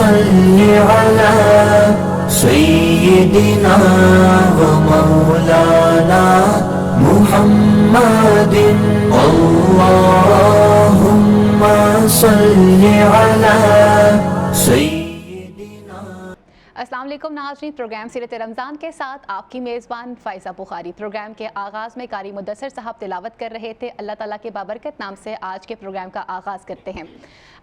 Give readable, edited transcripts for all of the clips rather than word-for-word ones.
صل على سيدنا ومولانا محمد اللهم صل على سيدنا. السلام علیکم ناظرین، پروگرام سیرت رمضان کے ساتھ آپ کی میزبان فائزہ بخاری. پروگرام کے آغاز میں قاری مدثر صاحب تلاوت کر رہے تھے. اللہ تعالیٰ کے بابرکت نام سے آج کے پروگرام کا آغاز کرتے ہیں.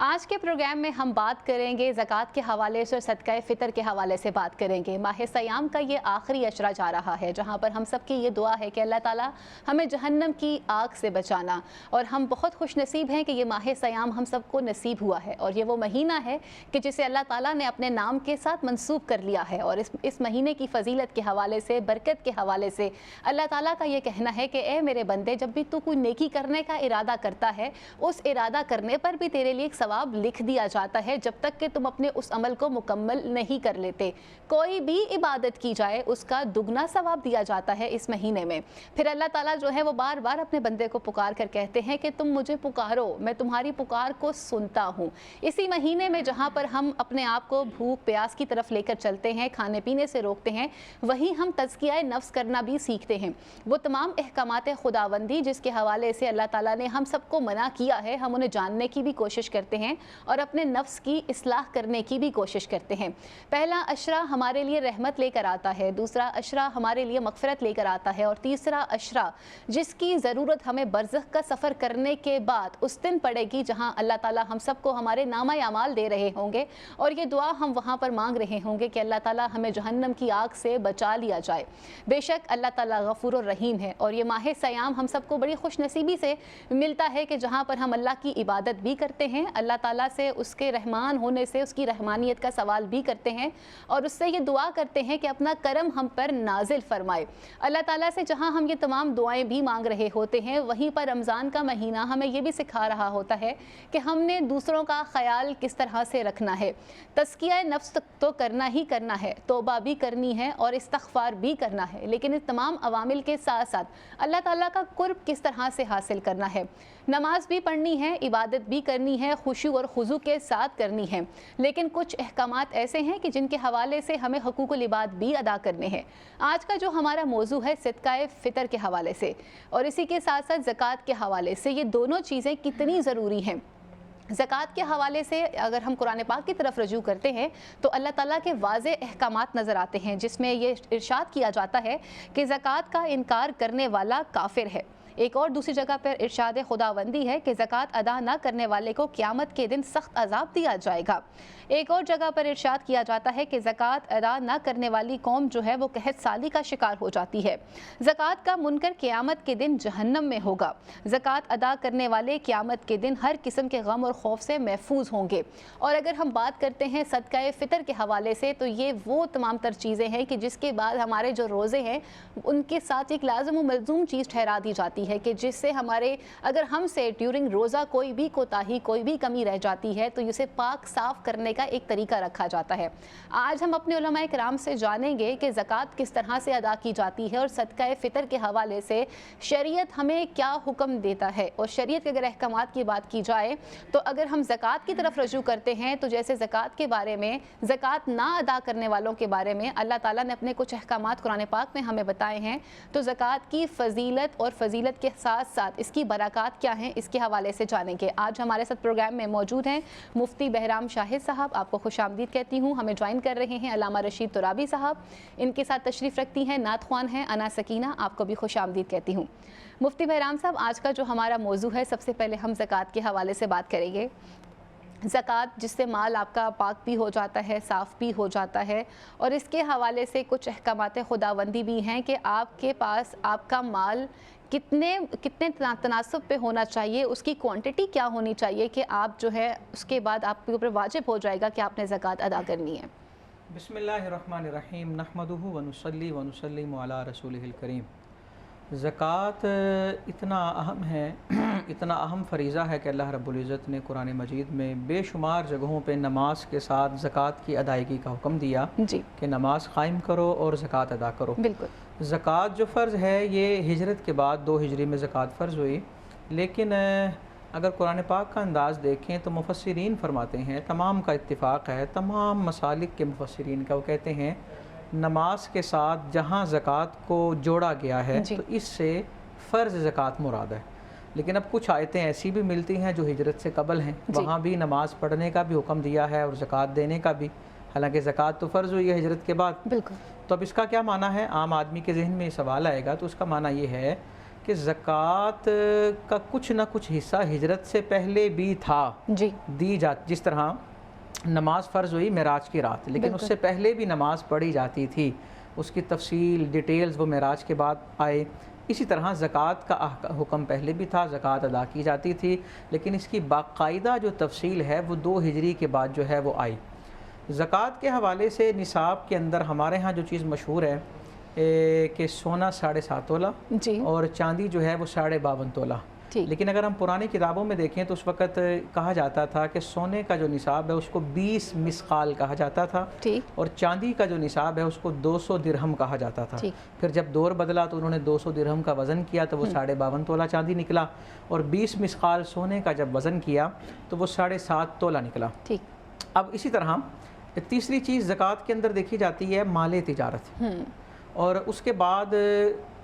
آج کے پروگرام میں ہم بات کریں گے زکوٰۃ کے حوالے سے اور صدقہ فطر کے حوالے سے بات کریں گے. ماہ سیام کا یہ آخری عشرہ جا رہا ہے جہاں پر ہم سب کی یہ دعا ہے کہ اللہ تعالیٰ ہمیں جہنم کی آگ سے بچانا، اور ہم بہت خوش نصیب ہیں کہ یہ ماہ سیام ہم سب کو نصیب ہوا ہے، اور یہ وہ مہینہ ہے کہ جسے اللہ تعالیٰ نے اپنے نام کے ساتھ منسوب کر لیا ہے. اور اس مہینے کی فضیلت کے حوالے سے، برکت کے حوالے سے اللہ تعالیٰ کا یہ کہنا ہے کہ اے میرے بندے، جب بھی تو کوئی نیکی کرنے کا ارادہ کرتا ہے، اس ارادہ کرنے پر بھی تیرے لیے ایک ثواب لکھ دیا جاتا ہے جب تک کہ تم اپنے اس عمل کو مکمل نہیں کر لیتے. کوئی بھی عبادت کی جائے اس کا دگنا ثواب دیا جاتا ہے اس مہینے میں. پھر اللہ تعالیٰ جو ہے وہ بار بار اپنے بندے کو پکار کر کہتے ہیں کہ تم مجھے پکارو، میں تمہاری پکار کو سنتا ہوں. اسی مہینے میں جہاں پر ہم اپنے آپ کو بھوک پیاس کی طرف لے کر چلتے ہیں، کھانے پینے سے روکتے ہیں، وہیں ہم تزکیہ نفس کرنا بھی سیکھتے ہیں. وہ تمام احکامات خداوندی جس کے حوالے سے اللہ تعالیٰ نے ہم سب کو منع کیا ہے، ہم انہیں جاننے کی بھی کوشش کرتے ہیں اور اپنے نفس کی اصلاح کرنے کی بھی کوشش کرتے ہیں. پہلا عشرہ ہمارے لیے رحمت لے کر آتا ہے، دوسرا عشرہ ہمارے لیے مغفرت لے کر آتا ہے، اور تیسرا عشرہ جس کی ضرورت ہمیں برزخ کا سفر کرنے کے بعد اس دن پڑے گی جہاں اللہ تعالیٰ ہم سب کو ہمارے نامہ اعمال دے رہے ہوں گے، اور یہ دعا ہم وہاں پر مانگ رہے ہوں گے کہ اللہ تعالیٰ ہمیں جہنم کی آگ سے بچا لیا جائے. بے شک اللہ تعالیٰ غفور الرحیم ہے، اور یہ ماہ سیام ہم سب کو بڑی خوش نصیبی سے ملتا ہے کہ جہاں پر ہم اللہ کی عبادت بھی کرتے ہیں، اللہ تعالیٰ سے اس کے رحمان ہونے سے، اس کی رحمانیت کا سوال بھی کرتے ہیں، اور اس سے یہ دعا کرتے ہیں کہ اپنا کرم ہم پر نازل فرمائے. اللہ تعالیٰ سے جہاں ہم یہ تمام دعائیں بھی مانگ رہے ہوتے ہیں، وہیں پر رمضان کا مہینہ ہمیں یہ بھی سکھا رہا ہوتا ہے کہ ہم نے دوسروں کا خیال کس طرح سے رکھنا ہے. تزکیہ نفس تو کرنا ہی کرنا ہے، توبہ بھی کرنی ہے اور استغفار بھی کرنا ہے، لیکن اس تمام عوامل کے ساتھ ساتھ اللہ تعالیٰ کا قرب کس طرح سے حاصل کرنا ہے. نماز بھی پڑھنی ہے، عبادت بھی کرنی ہے، خشوع اور خضوع کے ساتھ کرنی ہے، لیکن کچھ احکامات ایسے ہیں کہ جن کے حوالے سے ہمیں حقوق العباد بھی ادا کرنے ہیں. آج کا جو ہمارا موضوع ہے صدقہ فطر کے حوالے سے، اور اسی کے ساتھ ساتھ زکوٰۃ کے حوالے سے، یہ دونوں چیزیں کتنی ضروری ہیں. زکوٰۃ کے حوالے سے اگر ہم قرآن پاک کی طرف رجوع کرتے ہیں تو اللہ تعالیٰ کے واضح احکامات نظر آتے ہیں جس میں یہ ارشاد کیا جاتا ہے کہ زکوٰۃ کا انکار کرنے والا کافر ہے. ایک اور دوسری جگہ پر ارشاد خداوندی ہے کہ زکوٰۃ ادا نہ کرنے والے کو قیامت کے دن سخت عذاب دیا جائے گا. ایک اور جگہ پر ارشاد کیا جاتا ہے کہ زکوٰۃ ادا نہ کرنے والی قوم جو ہے وہ قحط سالی کا شکار ہو جاتی ہے. زکوٰۃ کا منکر قیامت کے دن جہنم میں ہوگا. زکوٰۃ ادا کرنے والے قیامت کے دن ہر قسم کے غم اور خوف سے محفوظ ہوں گے. اور اگر ہم بات کرتے ہیں صدقہ فطر کے حوالے سے، تو یہ وہ تمام تر چیزیں ہیں کہ جس کے بعد ہمارے جو روزے ہیں ان کے ساتھ ایک لازم و ملزوم چیز ٹھہرا دی جاتی ہے کہ جس سے ہمارے اگر ہم سے ڈیورنگ روزہ کوئی بھی کوتاہی، کوئی بھی کمی رہ جاتی ہے تو اسے پاک صاف کرنے کا ایک طریقہ رکھا جاتا ہے. آج ہم اپنے علماء کرام سے جانیں گے کہ زکوٰۃ کس طرح سے ادا کی جاتی ہے، اور صدقہ فطر کے حوالے سے شریعت ہمیں کیا حکم دیتا ہے. اور شریعت کے اگر احکامات کی بات کی جائے تو اگر ہم زکوٰۃ کی طرف رجوع کرتے ہیں تو جیسے زکوٰۃ کے بارے میں، زکوٰۃ نہ ادا کرنے والوں کے بارے میں اللہ تعالیٰ نے اپنے کچھ احکامات قرآن پاک میں ہمیں بتائے ہیں. تو زکوٰۃ کی فضیلت اور فضیلت کے ساتھ ساتھ اس کی برکات کیا ہیں، اس کے حوالے سے جانیں گے. آج ہمارے ساتھ پروگرام میں موجود ہیں مفتی بہرام شاہد صاحب، آپ کو خوش آمدید کہتی ہوں. ہمیں جوائن کر رہے ہیں علامہ رشید ترابی صاحب، ان کے ساتھ تشریف رکھتی ہیں نعت خوان ہیں انا سکینہ، آپ کو بھی خوش آمدید کہتی ہوں. مفتی بہرام صاحب، آج کا جو ہمارا موضوع ہے، سب سے پہلے ہم زکوٰۃ کے حوالے سے بات کریں گے. زکوٰۃ جس سے مال آپ کا پاک بھی ہو جاتا ہے، صاف بھی ہو جاتا ہے، اور اس کے حوالے سے کچھ احکامات خداوندی بھی ہیں کہ آپ کے پاس آپ کا مال کتنے تناسب پہ ہونا چاہیے، اس کی کوانٹٹی کیا ہونی چاہیے کہ آپ جو ہے اس کے بعد آپ کے اوپر واجب ہو جائے گا کہ آپ نے زکوٰۃ ادا کرنی ہے. بسم اللہ الرحمن الرحیم، نحمدہ ونصلی ونسلم علی رسولہ الکریم. زکوٰۃ اتنا اہم ہے، اتنا اہم فریضہ ہے کہ اللہ رب العزت نے قرآن مجید میں بے شمار جگہوں پہ نماز کے ساتھ زکوٰۃ کی ادائیگی کا حکم دیا کہ نماز قائم کرو اور زکوٰۃ ادا کرو. بالکل. زکوٰۃ جو فرض ہے یہ ہجرت کے بعد 2 ہجری میں زکوٰۃ فرض ہوئی، لیکن اگر قرآن پاک کا انداز دیکھیں تو مفسرین فرماتے ہیں، تمام کا اتفاق ہے، تمام مسالک کے مفسرین کا، وہ کہتے ہیں نماز کے ساتھ جہاں زکوٰۃ کو جوڑا گیا ہے جی تو اس سے فرض زکوٰۃ مراد ہے۔ لیکن اب کچھ آیتیں ایسی بھی ملتی ہیں جو ہجرت سے قبل ہیں، وہاں بھی نماز پڑھنے کا بھی حکم دیا ہے اور زکوٰۃ دینے کا بھی، حالانکہ زکوٰۃ تو فرض ہوئی ہے ہجرت کے بعد۔ بالکل۔ تو اب اس کا کیا معنی ہے؟ عام آدمی کے ذہن میں یہ سوال آئے گا، تو اس کا معنی یہ ہے کہ زکوٰۃ کا کچھ نہ کچھ حصہ ہجرت سے پہلے بھی تھا، جی دی جس طرح نماز فرض ہوئی معراج کی رات، لیکن اس سے پہلے بھی نماز پڑھی جاتی تھی، اس کی تفصیل ڈیٹیلز وہ معراج کے بعد آئے۔ اسی طرح زکوٰۃ کا حکم پہلے بھی تھا، زکوٰۃ ادا کی جاتی تھی، لیکن اس کی باقاعدہ جو تفصیل ہے وہ 2 ہجری کے بعد جو ہے وہ آئی۔ زکوٰۃ کے حوالے سے نصاب کے اندر ہمارے ہاں جو چیز مشہور ہے کہ سونا 7.5 تولہ جی اور چاندی جو ہے وہ 52.5 تولہ۔ ٹھیک۔ لیکن اگر ہم پرانی کتابوں میں دیکھیں تو اس وقت کہا جاتا تھا کہ سونے کا جو نصاب ہے اس کو 20 مسقال کہا جاتا تھا، ٹھیک۔ اور چاندی کا جو نصاب ہے اس کو 200 درہم کہا جاتا تھا۔ ٹھیک۔ پھر جب دور بدلا تو انہوں نے 200 درہم کا وزن کیا تو وہ 52.5 تولہ چاندی نکلا، اور 20 مسقال سونے کا جب وزن کیا تو وہ 7.5 تولہ نکلا۔ ٹھیک۔ اب اسی طرح تیسری چیز زکوٰۃ کے اندر دیکھی جاتی ہے مال تجارت، اور اس کے بعد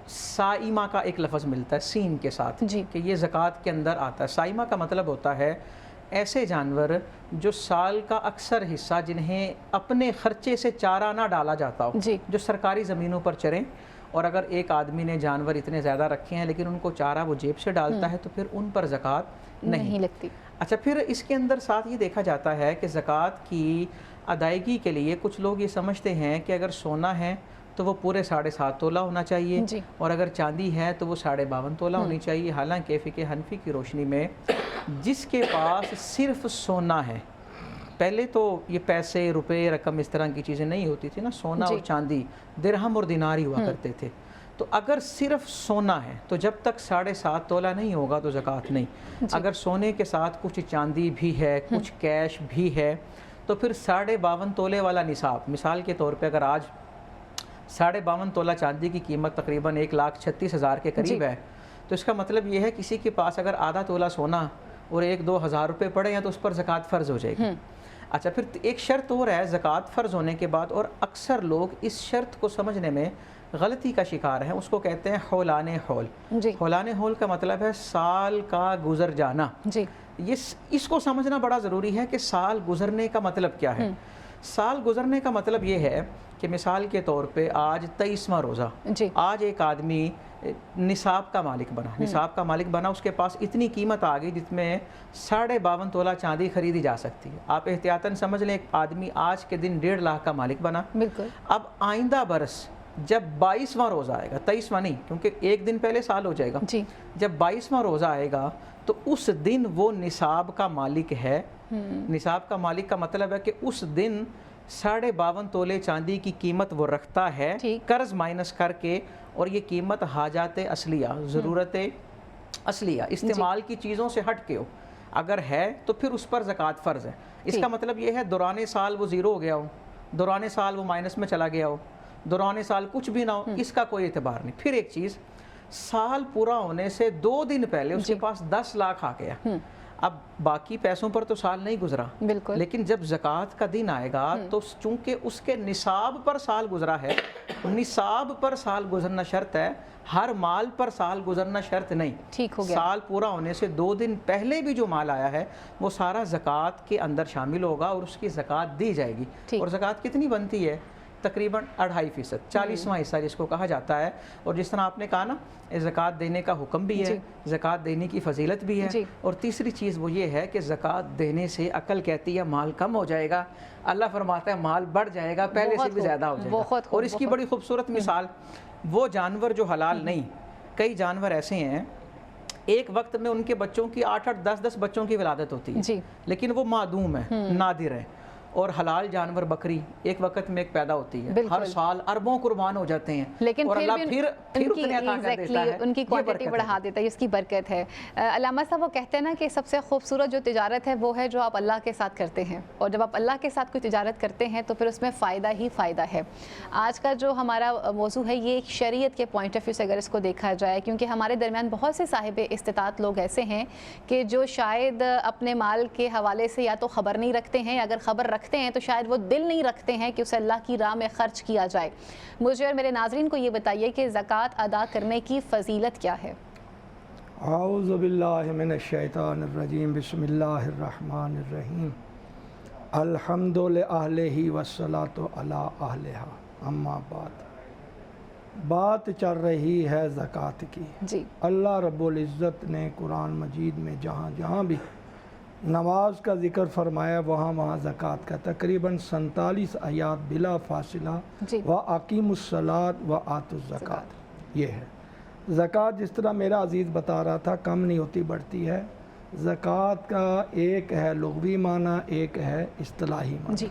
سائمہ کا ایک لفظ ملتا ہے سین کے ساتھ، جی کہ یہ زکوٰۃ کے اندر آتا ہے۔ سائمہ کا مطلب ہوتا ہے ایسے جانور جو سال کا اکثر حصہ جنہیں اپنے خرچے سے چارہ نہ ڈالا جاتا ہو، جی جو سرکاری زمینوں پر چریں، اور اگر ایک آدمی نے جانور اتنے زیادہ رکھے ہیں لیکن ان کو چارہ وہ جیب سے ڈالتا ہے تو پھر ان پر زکوٰۃ نہیں لگتی۔ اچھا، پھر اس کے اندر ساتھ یہ دیکھا جاتا ہے کہ زکوٰۃ کی ادائیگی کے لیے کچھ لوگ یہ سمجھتے ہیں کہ اگر سونا ہے تو وہ پورے 7.5 تولہ ہونا چاہیے، جی اور اگر چاندی ہے تو وہ 52.5 تولہ ہونی چاہیے۔ حالانکہ فقہ حنفی کی روشنی میں جس کے پاس صرف سونا ہے، پہلے تو یہ پیسے روپے رقم اس طرح کی چیزیں نہیں ہوتی تھی نا، سونا اور چاندی درہم اور دینار ہی ہوا کرتے تھے، تو اگر صرف سونا ہے تو جب تک 7.5 تولہ نہیں ہوگا تو زکوٰۃ نہیں۔ اگر سونے کے ساتھ کچھ چاندی بھی ہے، کچھ کیش بھی ہے، تو پھر 52.5 تولے والا نصاب، مثال کے طور پہ اگر آج 52.5 تولہ چاندی کی قیمت تقریباً 1,36,000 کے قریب ہے، تو اس کا مطلب یہ ہے کسی کے پاس اگر آدھا تولہ سونا اور 1-2 ہزار روپے پڑے ہیں تو اس پر زکوٰۃ فرض ہو جائے گی۔ اچھا، پھر ایک شرط اور ہے زکوٰۃ فرض ہونے کے بعد، اور اکثر لوگ اس شرط کو سمجھنے میں غلطی کا شکار ہیں، اس کو کہتے ہیں حولان حول۔ جی حولان حول کا مطلب ہے سال کا گزر جانا۔ جی اس کو سمجھنا بڑا ضروری ہے کہ سال گزرنے کا مطلب کیا ہے۔ سال گزرنے کا مطلب یہ ہے کہ مثال کے طور پہ آج 23واں روزہ، جی آج ایک آدمی نصاب کا مالک بنا، نصاب کا مالک بنا، اس کے پاس اتنی قیمت آ گئی جس میں 52.5 تولہ چاندی خریدی جا سکتی ہے۔ آپ احتیاطاً سمجھ لیں ایک آدمی آج کے دن 1.5 لاکھ کا مالک بنا۔ بالکل۔ اب آئندہ برس جب 22واں روزہ آئے گا، 23واں نہیں کیونکہ ایک دن پہلے سال ہو جائے گا، جی جب 22واں روزہ آئے گا تو اس دن وہ نصاب کا مالک ہے۔ نصاب کا مالک کا مطلب ہے کہ اس دن 52.5 تولے چاندی کی قیمت وہ رکھتا ہے، قرض مائنس کر کے، اور یہ قیمت حاجات اصلیہ، ضرورت اصلیہ، استعمال کی چیزوں سے ہٹ کے ہو، اگر ہے تو پھر اس پر زکوٰۃ فرض ہے۔ اس کا مطلب یہ ہے دوران سال وہ زیرو ہو گیا ہو، دوران سال وہ مائنس میں چلا گیا ہو، دوران سال کچھ بھی نہ ہو، اس کا کوئی اعتبار نہیں۔ پھر ایک چیز، سال پورا ہونے سے 2 دن پہلے اس کے پاس 10 لاکھ آ گیا، اب باقی پیسوں پر تو سال نہیں گزرا، بالکل، لیکن جب زکوٰۃ کا دن آئے گا تو چونکہ اس کے نصاب پر سال گزرا ہے، نصاب پر سال گزرنا شرط ہے، ہر مال پر سال گزرنا شرط نہیں۔ ٹھیک ہو گیا۔ سال پورا ہونے سے 2 دن پہلے بھی جو مال آیا ہے وہ سارا زکوٰۃ کے اندر شامل ہوگا اور اس کی زکوٰۃ دی جائے گی۔ اور زکوٰۃ کتنی بنتی ہے؟ تقریباً 2.5%، 40واں حصہ جس کو کہا جاتا ہے۔ اور جس طرح آپ نے کہا نا، زکوٰۃ دینے کا حکم بھی ہے، زکوٰۃ دینے کی فضیلت بھی ہے، اور تیسری چیز وہ یہ ہے کہ زکوٰۃ دینے سے عقل کہتی ہے مال کم ہو جائے گا، اللہ فرماتا ہے مال بڑھ جائے گا، پہلے سے بھی زیادہ ہو جائے گا۔ اور اس کی بڑی خوبصورت مثال، وہ جانور جو حلال نہیں، کئی جانور ایسے ہیں ایک وقت میں ان کے بچوں کی 8-8 10-10 بچوں کی ولادت ہوتی ہے، لیکن وہ معدوم ہے، نادر ہے، اور حلال جانور بکری ایک وقت میں ایک پیدا ہوتی ہے، بالکل۔ ہر سال اربوں قربان ہو جاتے ہیں، لیکن اور اللہ پھر ان کی اتنے عطا کر دیتا ہے، ان کی یہ کوانٹٹی برکت ہے۔ بڑھا دیتا ہے، اس کی برکت ہے۔ علامہ صاحب وہ کہتے ہیں نا کہ سب سے خوبصورت جو تجارت ہے وہ ہے جو آپ اللہ کے ساتھ کرتے ہیں، اور جب آپ اللہ کے ساتھ کوئی تجارت کرتے ہیں تو پھر اس میں فائدہ ہی فائدہ ہے۔ آج کا جو ہمارا موضوع ہے یہ ایک شریعت کے پوائنٹ آف ویو سے اگر اس کو دیکھا جائے، کیونکہ ہمارے درمیان بہت سے صاحب استطاعت لوگ ایسے ہیں کہ جو شاید اپنے مال کے حوالے سے یا تو خبر نہیں رکھتے ہیں، اگر خبر رکھتے ہیں تو شاید وہ دل نہیں رکھتے ہیں کہ اسے اللہ کی راہ میں خرچ کیا جائے۔ مجھے اور میرے ناظرین کو یہ بتائیے کہ زکوٰۃ ادا کرنے کی فضیلت کیا ہے؟ اعوذ باللہ من الشیطان الرجیم، بسم اللہ الرحمن الرحیم، الحمد للہ والصلاۃ علی اہلہا، اما بعد۔ بات چل رہی ہے زکوٰۃ کی۔ جی، اللہ رب العزت نے قرآن مجید میں جہاں جہاں بھی نماز کا ذکر فرمایا وہاں وہاں زکوٰۃ کا تقریباً 47 آیات بلا فاصلہ جی، وَأَقِیمُوا الصَّلَاۃَ وَآتُوا الزَّکَاۃَ، یہ ہے زکوٰۃ۔ جس طرح میرا عزیز بتا رہا تھا کم نہیں ہوتی بڑھتی ہے۔ زکوٰۃ کا ایک ہے لغوی معنی، ایک ہے اصطلاحی معنی۔ جی،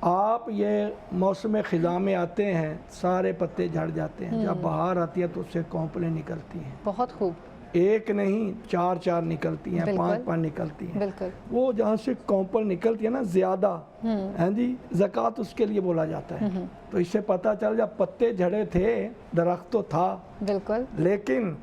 آپ یہ موسم خزاں میں آتے ہیں سارے پتے جھڑ جاتے ہیں، جب بہار آتی ہے تو اس سے کونپلیں نکلتی ہیں، بہت خوب، ایک نہیں چار چار نکلتی ہیں، بالکل، 5 نکلتی ہیں۔ بالکل، وہ جہاں سے کونپل نکلتی ہے نا زیادہ، ہاں جی، زکوٰۃ اس کے لیے بولا جاتا ہے۔ تو اس سے پتہ چل جب پتے جھڑے تھے، درخت تو تھا بالکل، لیکن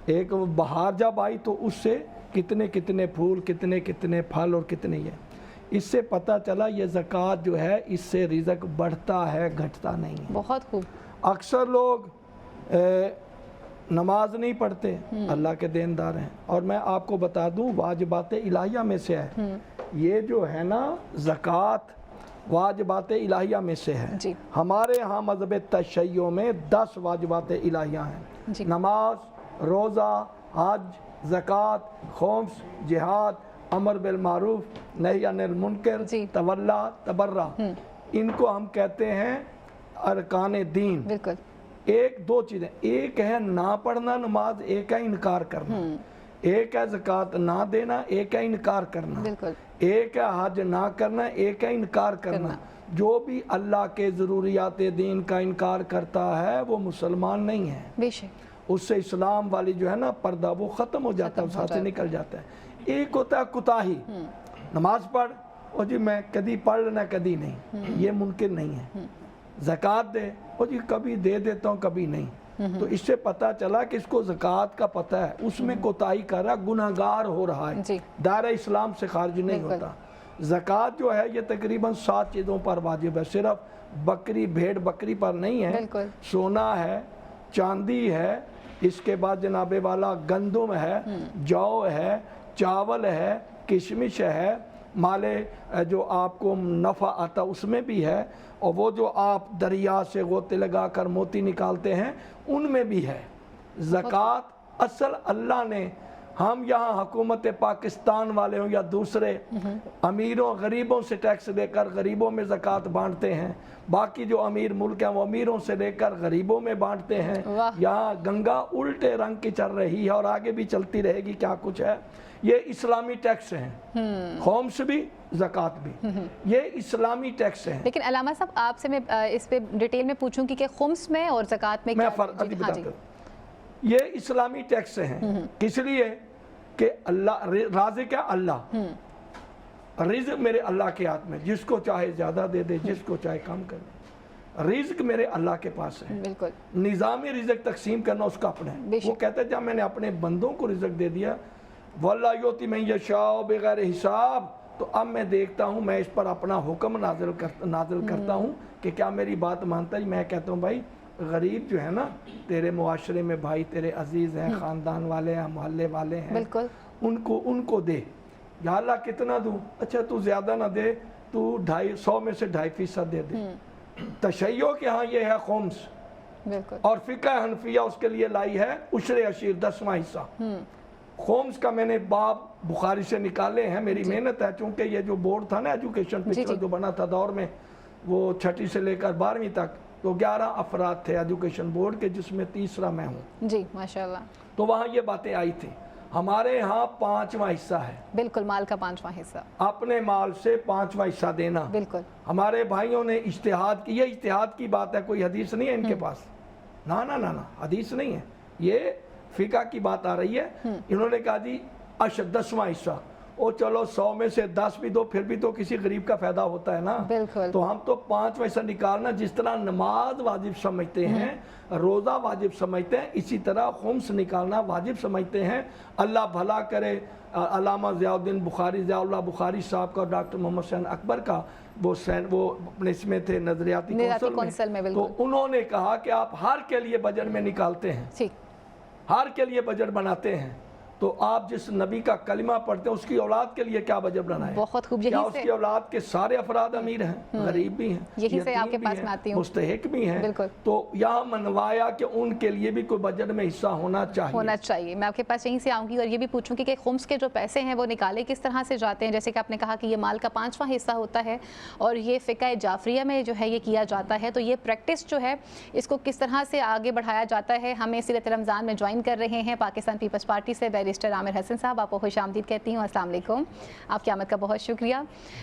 ایک بہار جب آئی تو اس سے کتنے کتنے پھول، کتنے کتنے پھل اور کتنے یہ، اس سے پتہ چلا یہ زکوٰۃ جو ہے اس سے رزق بڑھتا ہے، گھٹتا نہیں ہے۔ بہت خوب، اکثر لوگ نماز نہیں پڑھتے، اللہ کے دیندار ہیں، اور میں آپ کو بتا دوں واجبات الہیہ میں سے ہے یہ جو ہے نا زکوٰۃ، واجبات الہیہ میں سے ہے۔ جی، ہمارے ہاں مذہب تشیع میں 10 واجبات الہیہ ہیں، جی، نماز، روزہ، حج، زکوٰۃ، خمس، جہاد، امر بالمعروف، نہی عن المنکر، جی، تولا، تبرہ، ان کو ہم کہتے ہیں ارکان دین۔ بالکل، ایک دو چیزیں، ایک ہے نہ پڑھنا نماز، ایک ہے انکار کرنا، ایک ہے زکوٰۃ نہ دینا، ایک ہے انکار کرنا، بالکل، ایک ہے حج نہ کرنا، ایک ہے انکار کرنا۔ جو بھی اللہ کے ضروریات دین کا انکار کرتا ہے وہ مسلمان نہیں ہے، بے شک، اس سے اسلام والی جو ہے نا پردہ وہ ختم ہو جاتا ہے، اس ہاتھ سے نکل جاتا ہے۔ ایک ہوتا ہے کوتاہی، نماز پڑھ اور جی میں کدی پڑھ لینا کدی نہیں، یہ ممکن نہیں ہے۔ زکوٰۃ دے اور جی کبھی دے دیتا ہوں کبھی نہیں، تو اس سے پتہ چلا کہ اس کو زکوٰۃ کا پتہ ہے، اس میں کوتاہی کر رہا، گناہگار ہو رہا ہے، جی، دائرہ اسلام سے خارج نہیں ہوتا۔ زکوٰۃ جو ہے یہ تقریباً 7 چیزوں پر واجب ہے، صرف بکری بھیڑ بکری پر نہیں ہے، بالکل، سونا ہے، چاندی ہے، اس کے بعد جناب والا گندم ہے، جو ہے، چاول ہے، کشمش ہے، مالے جو آپ کو نفع آتا اس میں بھی ہے، اور وہ جو آپ دریا سے غوطے لگا کر موتی نکالتے ہیں ان میں بھی ہے۔ زکوٰۃ اصل اللہ نے، ہم یہاں حکومت پاکستان والے ہوں یا دوسرے امیروں غریبوں سے ٹیکس لے کر غریبوں میں زکوٰۃ بانٹتے ہیں، باقی جو امیر ملک ہیں وہ امیروں سے لے کر غریبوں میں بانٹتے ہیں۔ یہاں گنگا الٹے رنگ کی چل رہی ہے اور آگے بھی چلتی رہے گی، کیا کچھ ہے۔ یہ اسلامی ٹیکس ہیں، خمس بھی زکوٰۃ بھی، یہ اسلامی ٹیکس ہیں۔ لیکن علامہ صاحب آپ سے میں اس پہ ڈیٹیل میں پوچھوں کہ خمس میں اور زکوٰۃ میں میں کیا فرق بتاتا ہوں۔ یہ اسلامی ٹیکس ہیں، کس لیے کہ اللہ رازق ہے، اللہ رزق میرے اللہ کے ہاتھ میں، جس کو چاہے زیادہ دے دے، جس کو چاہے کم کر دے، رزق میرے اللہ کے پاس ہے۔ بالکل، نظام رزق تقسیم کرنا اس کا اپنا ہے۔ وہ کہتا ہے جب میں نے اپنے بندوں کو رزق دے دیا، وَاللَّهُ يُؤْتِي مَن يَشَاءُ بِغَيْرِ حساب، تو اب میں دیکھتا ہوں، میں اس پر اپنا حکم نازل کرتا ہوں کہ کیا میری بات مانتا ہے۔ میں کہتا ہوں بھائی غریب جو ہے نا تیرے معاشرے میں، بھائی تیرے عزیز ہیں، خاندان والے ہیں، محلے والے ہیں، بالکل، ان کو دے۔ یا اللہ کتنا دوں؟ اچھا تو زیادہ نہ دے، تو 100 میں سے 2.5% دے دے۔ تشیع کے ہاں یہ ہے خمس، بالکل، اور فقہ حنفیہ اس کے لیے لائی ہے عشر عشیر، 10واں حصہ۔ خمس کا میں نے باب بخاری سے نکالے ہیں، میری محنت ہے، چونکہ یہ جو بورڈ تھا نا ایجوکیشن پچھلا جو بنا تھا دور میں، وہ 6 سے لے کر 12ویں تک، تو 11 افراد تھے ایجوکیشن بورڈ کے، جس میں تیسرا میں ہوں۔ جی، ماشاءاللہ، تو وہاں یہ باتیں آئی تھی۔ ہمارے یہاں 5واں حصہ ہے، بالکل مال کا 5واں حصہ، اپنے مال سے 5واں حصہ دینا۔ بالکل ہمارے بھائیوں نے اجتہاد کی، یہ اجتہاد کی بات ہے، کوئی حدیث نہیں ہے ان کے پاس، نا نا نا نا حدیث نہیں ہے، یہ فقہ کی بات آ رہی ہے۔ انہوں نے کہا جی 10واں حصہ، او چلو 100 میں سے 10 بھی دو، پھر بھی تو کسی غریب کا فائدہ ہوتا ہے نا۔ بالکل تو ہم تو 5واں حصہ نکالنا، جس طرح نماز واجب سمجھتے ہیں، روزہ واجب سمجھتے ہیں، اسی طرح خمس نکالنا واجب سمجھتے ہیں۔ اللہ بھلا کرے علامہ ضیاء الدین بخاری، ضیاء اللہ بخاری صاحب کا، ڈاکٹر محمد حسین اکبر کا، وہ اپنے اس میں تھے نظریاتی کونسل میں، تو انہوں نے کہا کہ آپ ہر کے لیے بجٹ میں نکالتے ہیں، ٹھیک، ہر کے لیے بجٹ بناتے ہیں، تو آپ جس نبی کا کلمہ پڑھتے ہیں اس کی اولاد کے لیے کیا بجٹ بنائیں؟ بہت خوب، کیا یہی اس سے کی اولاد کے سارے افراد امیر ہیں، غریب بھی ہیں، یہی سے آپ کے یتیم پاس بھی میں ہیں، آتی ہوں، مستحق بھی ہیں، بالکل تو یہاں منوایا کہ ان کے لیے بھی کوئی بجٹ میں حصہ ہونا چاہیے۔ میں آپ کے پاس یہیں سے آؤں گی اور یہ بھی پوچھوں گی کہ خمس کے جو پیسے ہیں وہ نکالے کس طرح سے جاتے ہیں؟ جیسے کہ آپ نے کہا کہ یہ مال کا 5واں حصہ ہوتا ہے اور یہ فقہ جعفریہ میں جو ہے یہ کیا جاتا ہے، تو یہ پریکٹس جو ہے اس کو کس طرح سے آگے بڑھایا جاتا ہے؟ ہمیں سیرت رمضان میں جوائن کر رہے ہیں پاکستان پیپلز پارٹی سے بیرسٹر عامر حسن صاحب، آپ کو خوش آمدید کہتی ہوں، السلام علیکم، آپ کی آمد کا بہت شکریہ۔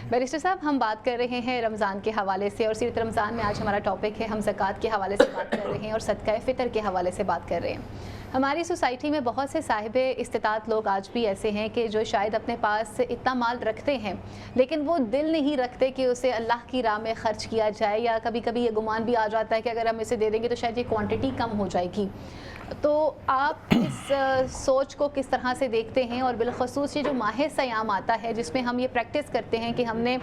بیرسٹر صاحب، ہم بات کر رہے ہیں رمضان کے حوالے سے اور سیرت رمضان میں آج ہمارا ٹاپک ہے، ہم زکوٰۃ کے حوالے سے بات کر رہے ہیں اور صدقہ فطر کے حوالے سے بات کر رہے ہیں۔ ہماری سوسائٹی میں بہت سے صاحب استطاعت لوگ آج بھی ایسے ہیں کہ جو شاید اپنے پاس اتنا مال رکھتے ہیں لیکن وہ دل نہیں رکھتے کہ اسے اللہ کی راہ میں خرچ کیا جائے، یا کبھی کبھی یہ گمان بھی آ جاتا ہے کہ اگر ہم اسے دے دیں گے تو شاید یہ کوانٹٹی کم ہو جائے گی۔ تو آپ اس سوچ کو کس طرح سے دیکھتے ہیں؟ اور بالخصوص یہ جو ماہ سیام آتا ہے جس میں ہم یہ پریکٹس کرتے ہیں کہ ہم نے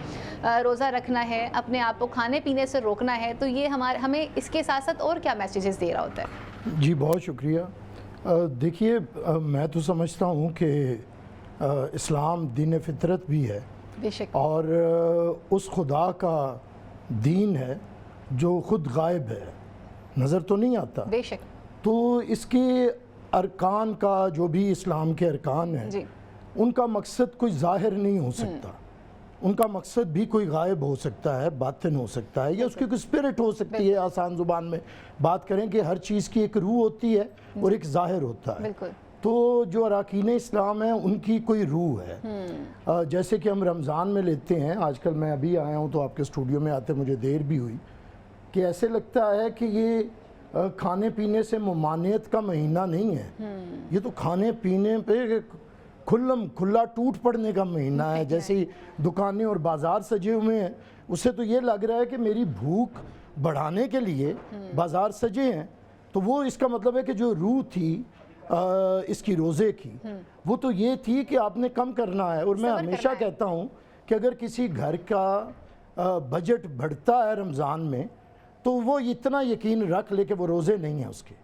روزہ رکھنا ہے، اپنے آپ کو کھانے پینے سے روکنا ہے، تو یہ ہمیں اس کے ساتھ ساتھ اور کیا میسیجز دے رہا ہوتا ہے؟ جی بہت شکریہ۔ دیکھیے، میں تو سمجھتا ہوں کہ اسلام دین فطرت بھی ہے، بے شک، اور اس خدا کا دین ہے جو خود غائب ہے، نظر تو نہیں آتا، بے شک، تو اس کے ارکان کا، جو بھی اسلام کے ارکان ہیں، جی، ان کا مقصد کوئی ظاہر نہیں ہو سکتا، ان کا مقصد بھی کوئی غائب ہو سکتا ہے، باطن ہو سکتا ہے، یا اس کی کوئی اسپرٹ ہو سکتی ہے۔ آسان زبان میں بات کریں کہ ہر چیز کی ایک روح ہوتی ہے اور ایک ظاہر ہوتا ہے، بالکل، تو جو اراکین اسلام ہیں ان کی کوئی روح ہے۔ جیسے کہ ہم رمضان میں لیتے ہیں، آج کل میں ابھی آیا ہوں تو آپ کے اسٹوڈیو میں آتے مجھے دیر بھی ہوئی، کہ ایسے لگتا ہے کہ یہ کھانے پینے سے ممانعت کا مہینہ نہیں ہے، یہ تو کھانے پینے پہ کھلا ٹوٹ پڑنے کا مہینہ ہے۔ جیسے دکانیں اور بازار سجے ہوئے ہیں، اس سے تو یہ لگ رہا ہے کہ میری بھوک بڑھانے کے لیے بازار سجے ہیں، تو وہ اس کا مطلب ہے کہ جو روح تھی اس کی روزے کی، وہ تو یہ تھی کہ آپ نے کم کرنا ہے۔ اور میں ہمیشہ کہتا ہوں کہ اگر کسی گھر کا بجٹ بڑھتا ہے رمضان میں تو وہ اتنا یقین رکھ لے کہ وہ روزے نہیں ہیں اس کے۔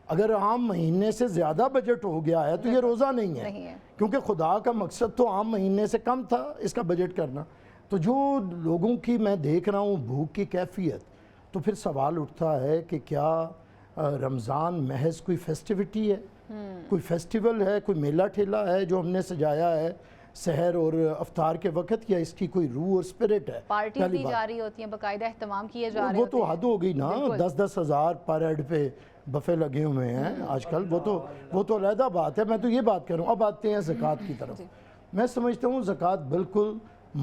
اگر عام مہینے سے زیادہ بجٹ ہو گیا ہے تو یہ روزہ نہیں ہے، کیونکہ خدا کا مقصد تو عام مہینے سے کم تھا اس کا بجٹ کرنا۔ تو جو لوگوں کی میں دیکھ رہا ہوں بھوک کی کیفیت، تو پھر سوال اٹھتا ہے کہ کیا رمضان محض کوئی فیسٹیوٹی ہے، کوئی فیسٹیول ہے، کوئی میلہ ٹھیلا ہے جو ہم نے سجایا ہے سحر اور افطار کے وقت، یا اس کی کوئی روح اور اسپرٹ ہے؟ پارٹیز دی جا رہی ہوتی ہیں، باقاعدہ اہتمام کیے جا رہے ہوتے ہیں، وہ تو حد ہو گئی نا، 10-10 ہزار پر ہیڈ پہ بفے لگے ہوئے ہیں آج کل، وہ تو علیحدہ بات ہے۔ میں تو یہ بات کر رہا ہوں۔ اب آتے ہیں زکوٰۃ کی طرف۔ میں سمجھتا ہوں زکوٰۃ بالکل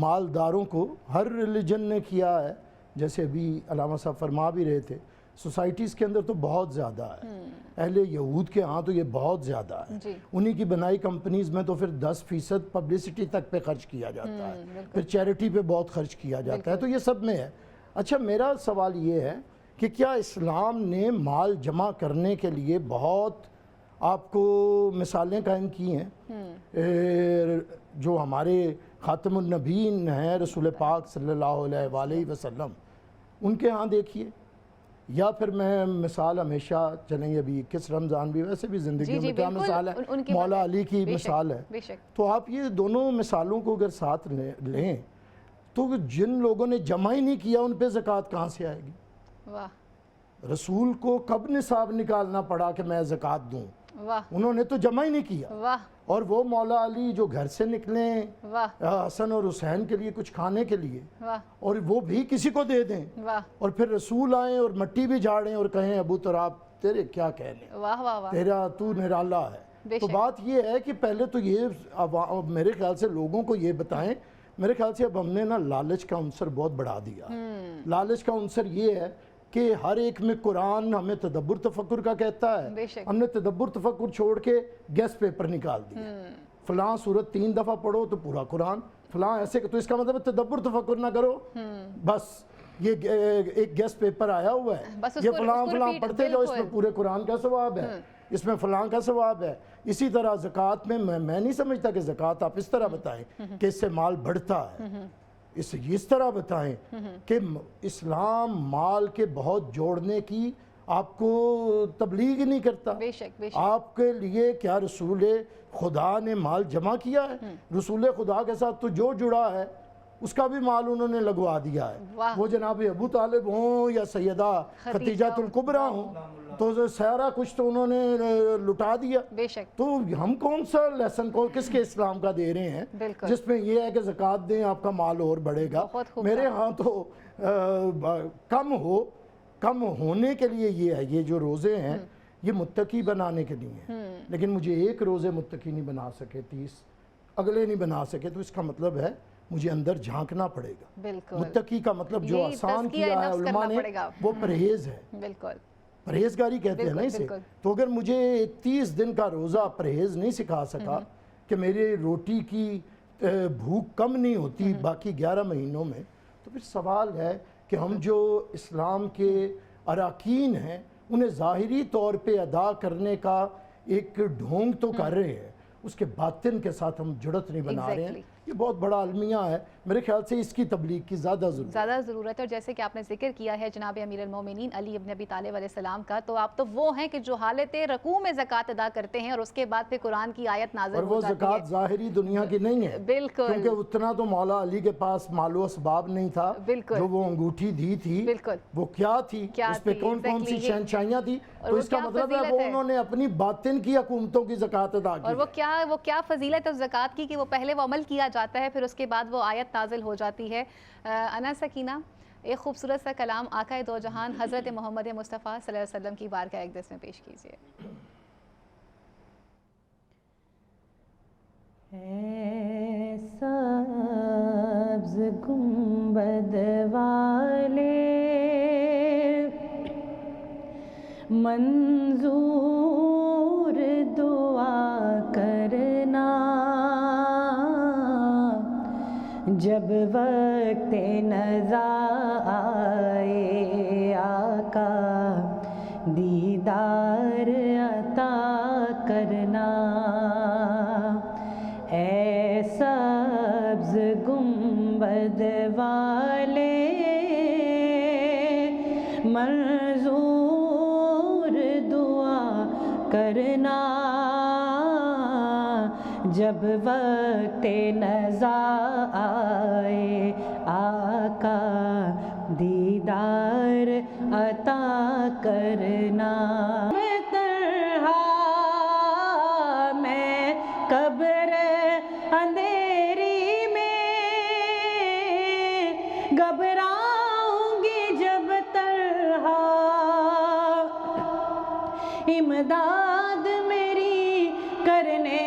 مالداروں کو، ہر ریلیجن نے کیا ہے، جیسے ابھی علامہ صاحب فرما بھی رہے تھے، سوسائٹیز کے اندر تو بہت زیادہ ہے، اہل یہود کے ہاں تو یہ بہت زیادہ ہے، انہی کی بنائی کمپنیز میں تو پھر 10% پبلسٹی تک پہ خرچ کیا جاتا ہے، پھر چیریٹی پہ بہت خرچ کیا جاتا ہے، تو یہ سب میں ہے۔ اچھا، میرا سوال یہ ہے کہ کیا اسلام نے مال جمع کرنے کے لیے بہت آپ کو مثالیں قائم کی ہیں؟ جو ہمارے خاتم النبیین ہیں رسول پاک صلی اللہ علیہ وآلہ وسلم، ان کے ہاں دیکھیے، یا پھر میں مثال ہمیشہ چلیں ابھی کس رمضان بھی، ویسے بھی زندگی میں کیا مثال ہے، مولا علی کی مثال ہے، تو آپ یہ دونوں مثالوں کو اگر ساتھ لیں تو جن لوگوں نے جمع ہی نہیں کیا ان پہ زکوٰۃ کہاں سے آئے گی؟ رسول کو کب نصاب نکالنا پڑا کہ میں زکوٰۃ دوں؟ انہوں نے تو جمع ہی نہیں کیا، اور وہ مولا علی جو گھر سے نکلیں حسن اور حسین کے لیے کچھ کھانے کے لیے، اور وہ بھی کسی کو دے دیں، اور پھر رسول آئیں اور مٹی بھی جھاڑیں اور کہیں ابو تراب تیرے کیا کہنے، تیرا تو نرالا ہے۔ بے تو شک۔ بات یہ ہے کہ پہلے تو یہ میرے خیال سے لوگوں کو یہ بتائیں، میرے خیال سے اب ہم نے نا لالچ کا عنصر بہت بڑھا دیا۔ لالچ کا عنصر یہ ہے کہ ہر ایک میں قرآن ہمیں تدبر تفکر کا کہتا بے ہے، شک۔ ہم نے تدبر تفکر چھوڑ کے گیس پیپر نکال دیا، فلاں صورت 3 دفعہ پڑھو تو پورا قرآن، فلاں ایسے، تو اس کا مطلب ہے تدبر تفکر نہ کرو، بس یہ ایک گیس پیپر آیا ہوا بس ہے، اس یہ کو فلاں repeat، فلاں پڑھتے جاؤ، اس میں بالکل۔ پورے قرآن کا ثواب ہے، اس میں فلاں کا ثواب ہے۔ اسی طرح زکوٰۃ میں میں نہیں سمجھتا کہ زکوٰۃ آپ اس طرح بتائیں کہ اس سے مال بڑھتا ہے، اس طرح بتائیں کہ اسلام مال کے بہت جوڑنے کی آپ کو تبلیغ نہیں کرتا۔ بے شک، بے شک۔ آپ کے لیے کیا رسول خدا نے مال جمع کیا ہے؟ رسول خدا کے ساتھ تو جو جڑا ہے اس کا بھی مال انہوں نے لگوا دیا ہے، واہ۔ وہ جناب ابو طالب ہوں یا سیدہ خدیجہ الکبریٰ ہوں، تو سارا کچھ تو انہوں نے لٹا دیا۔ بے شک۔ تو ہم کون سا لیسن کو کس کے اسلام کا دے رہے ہیں بالکل۔ جس میں یہ ہے کہ زکوٰۃ دیں آپ کا مال اور بڑھے گا؟ بہت خوب میرے ہاں تو کم ہونے کے لیے یہ ہے، یہ جو روزے ہیں یہ متقی بنانے کے لیے ہیں، لیکن مجھے ایک روزے متقی نہیں بنا سکے، 30 اگلے نہیں بنا سکے، تو اس کا مطلب ہے مجھے اندر جھانکنا پڑے گا۔ بالکل۔ متقی کا مطلب جو یہی آسان تزکیہ کیا ہے نفس علماء کرنا نے پڑے گا۔ وہ پرہیز ہے، بالکل۔ پرہیزگاری کہتے ہیں نا بالکل، اسے۔ بالکل۔ تو اگر مجھے 30 دن کا روزہ پرہیز نہیں سکھا سکا کہ میری روٹی کی بھوک کم نہیں ہوتی باقی 11 مہینوں میں، تو پھر سوال ہے کہ ہم جو اسلام کے اراکین ہیں انہیں ظاہری طور پہ ادا کرنے کا ایک ڈھونگ تو کر رہے ہیں، اس کے باطن کے ساتھ ہم جڑت نہیں بنا رہے ہیں۔ Exactly۔ یہ بہت بڑا المیہ ہے، میرے خیال سے اس کی تبلیغ کی زیادہ ضرورت ہے، اور جیسے کہ آپ نے ذکر کیا ہے جناب امیر المومنین علی ابن ابی طالب علیہ السلام کا، تو آپ تو وہ ہیں کہ جو حالت رکوع میں زکوٰۃ ادا کرتے ہیں اور اس کے بعد پھر قرآن کی آیت نازل اور وہ ہو جاتی زکوٰۃ ظاہری دنیا کی نہیں ہے، بالکل۔ کیونکہ اتنا تو مولا علی کے پاس مال و اسباب نہیں تھا، بالکل۔ جو وہ انگوٹھی دی تھی بالکل۔ وہ کیا تھی، اس پہ کون کون سی شہنشاہیاں تھی، تو اس کا مطلب ہے وہ انہوں نے اپنی باطن کی حکومتوں کی زکوٰۃ ادا کی، اور وہ کیا فضیلت ہے زکوٰۃ کی کہ وہ پہلے وہ عمل کیا جاتا ہے، پھر اس کے بعد وہ آیت نازل ہو جاتی ہے۔ انا سکینہ، ایک خوبصورت سا کلام آقا دو جہان حضرت محمد مصطفیٰ صلی اللہ علیہ وسلم کی بارگاہ اقدس میں پیش کیجیے۔ اے سبز گنبد والے منظور دعا کرنا، جب وقت نزا آئے آقا دیدار عطا کرنا۔ اے سبز گنبد والے منظور دعا کرنا، جب وقت نزا آئے آقا دیدار عطا کرنا۔ میں قبر اندھیری میں گھبراؤں گی جب تنہا، امداد میری کرنے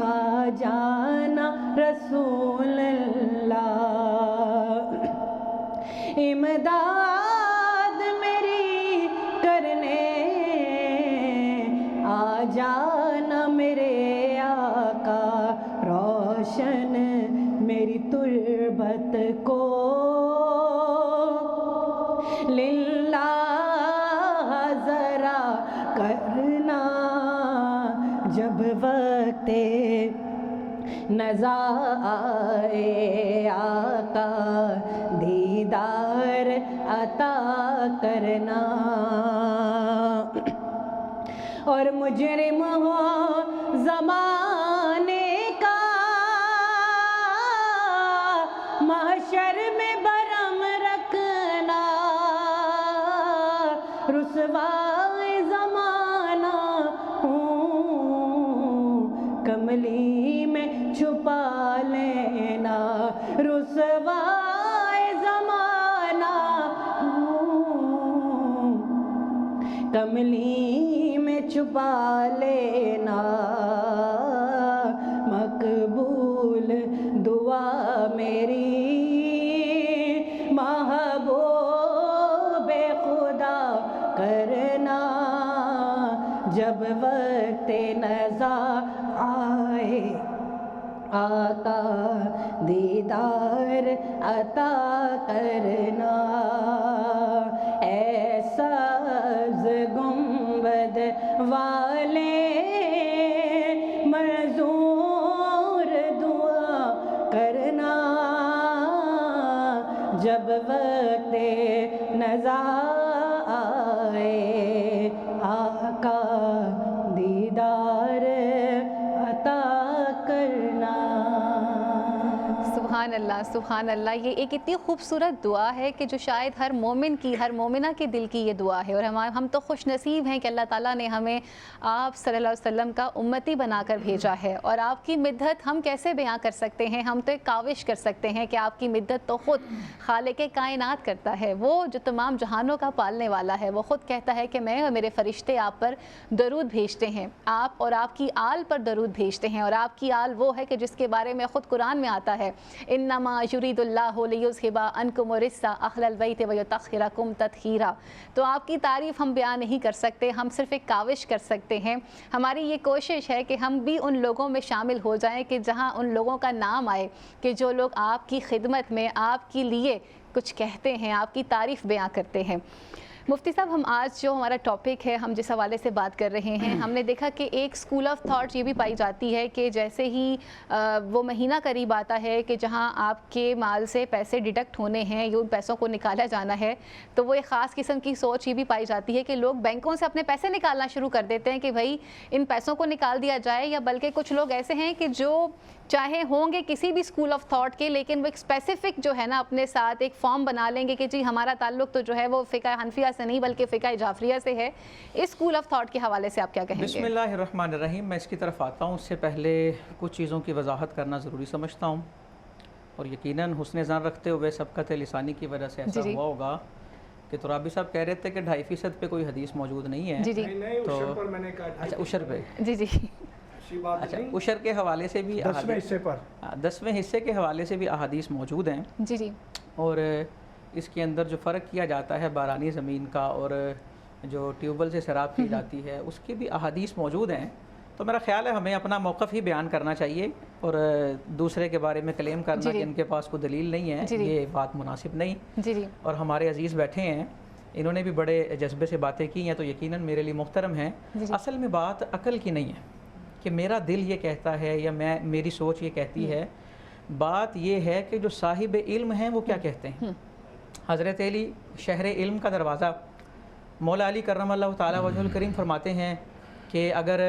آ جانا رسول اللہ، امداد میری کرنے آ جانا میرے آقا، روشن میری تربت کو للہ ذرا کرنا، جب وقت نزا آئے آقا دیدار عطا کرنا۔ اور مجرم ہو زمانے کا محشر میں برہم رکھنا، رسوائے زمانہ ہوں کملی میں چھپا لینا، رسوائے زمانہ ہوں کملی میں چھپا لینا مقبول دعا میری محبوب خدا کرنا جب وقت نزا آئے آقا دیدار عطا کرنا اے سبز گنبد والے منظور دعا کرنا جب وقت نزا آئے آقا دیدار عطا کرنا۔ سبحان اللہ سبحان اللہ، یہ ایک اتنی خوبصورت دعا ہے کہ جو شاید ہر مومن کی، ہر مومنہ کے دل کی یہ دعا ہے، اور ہم تو خوش نصیب ہیں کہ اللہ تعالیٰ نے ہمیں آپ صلی اللہ علیہ وسلم کا امتی بنا کر بھیجا ہے، اور آپ کی مدحت ہم کیسے بیان کر سکتے ہیں؟ ہم تو ایک کاوش کر سکتے ہیں کہ آپ کی مدحت تو خود خالق کائنات کرتا ہے، وہ جو تمام جہانوں کا پالنے والا ہے، وہ خود کہتا ہے کہ میں اور میرے فرشتے آپ پر درود بھیجتے ہیں، آپ اور آپ کی آل پر درود بھیجتے ہیں، اور آپ کی آل وہ ہے کہ جس کے بارے میں خود قرآن میں آتا ہے انما یرید اللہ لیذھب عنکم الرجس اہل البیت ویطہرکم تطہیرا۔ تو آپ کی تعریف ہم بیان نہیں کر سکتے، ہم صرف ایک کاوش کر سکتے ہیں۔ ہماری یہ کوشش ہے کہ ہم بھی ان لوگوں میں شامل ہو جائیں کہ جہاں ان لوگوں کا نام آئے کہ جو لوگ آپ کی خدمت میں آپ کے لیے کچھ کہتے ہیں، آپ کی تعریف بیان کرتے ہیں۔ مفتی صاحب، ہم آج جو ہمارا ٹاپک ہے، ہم جس حوالے سے بات کر رہے ہیں، ہم نے دیکھا کہ ایک اسکول آف تھاٹ یہ بھی پائی جاتی ہے کہ جیسے ہی وہ مہینہ قریب آتا ہے کہ جہاں آپ کے مال سے پیسے ڈیڈکٹ ہونے ہیں یا ان پیسوں کو نکالا جانا ہے، تو وہ ایک خاص قسم کی سوچ یہ بھی پائی جاتی ہے کہ لوگ بینکوں سے اپنے پیسے نکالنا شروع کر دیتے ہیں کہ بھائی ان پیسوں کو نکال دیا جائے، یا بلکہ کچھ لوگ ایسے ہیں کہ جو چاہے ہوں گے کسی بھی اسکول آف تھاٹ کے، لیکن وہ ایک اسپیسیفک جو ہے نا اپنے ساتھ ایک فارم بنا لیں گے کہ جی ہمارا تعلق تو جو ہے وہ فقہ حنفیہ سے نہیں بلکہ فقہ جعفریہ سے ہے۔ اس اسکول آف تھاٹ کے حوالے سے آپ کیا کہیں گے؟ بسم اللہ الرحمن الرحیم۔ میں اس کی طرف آتا ہوں، اس سے پہلے کچھ چیزوں کی وضاحت کرنا ضروری سمجھتا ہوں، اور یقیناً حسن ظن رکھتے ہوئے سبقت لسانی کی وجہ سے ایسا ہوا ہوگا کہ ترابی صاحب کہہ رہے تھے کہ 2.5% پہ کوئی حدیث موجود نہیں ہے۔ جی جی تو اچھا عشر پہ، جی جی اچھا عشر کے حوالے سے بھی 10ویں حصے کے حوالے سے بھی احادیث موجود ہیں، جی جی، اور اس کے اندر جو فرق کیا جاتا ہے بارانی زمین کا اور جو ٹیوب ویل سے سیراب کی جاتی ہے، اس کی بھی احادیث موجود ہیں۔ تو میرا خیال ہے ہمیں اپنا موقف ہی بیان کرنا چاہیے، اور دوسرے کے بارے میں کلیم کرنا کہ ان کے پاس کوئی دلیل نہیں ہے، یہ بات مناسب نہیں۔ جی جی، اور ہمارے عزیز بیٹھے ہیں، انہوں نے بھی بڑے جذبے سے باتیں کی ہیں، تو یقیناً میرے لیے محترم ہیں۔ اصل میں بات عقل کی نہیں ہے کہ میرا دل یہ کہتا ہے یا میری سوچ یہ کہتی ہے، بات یہ ہے کہ جو صاحب علم ہیں وہ کیا کہتے ہیں۔ حضرت علی شہر علم کا دروازہ، مولا علی کرم اللہ تعالیٰ وجہ الکریم فرماتے ہیں کہ اگر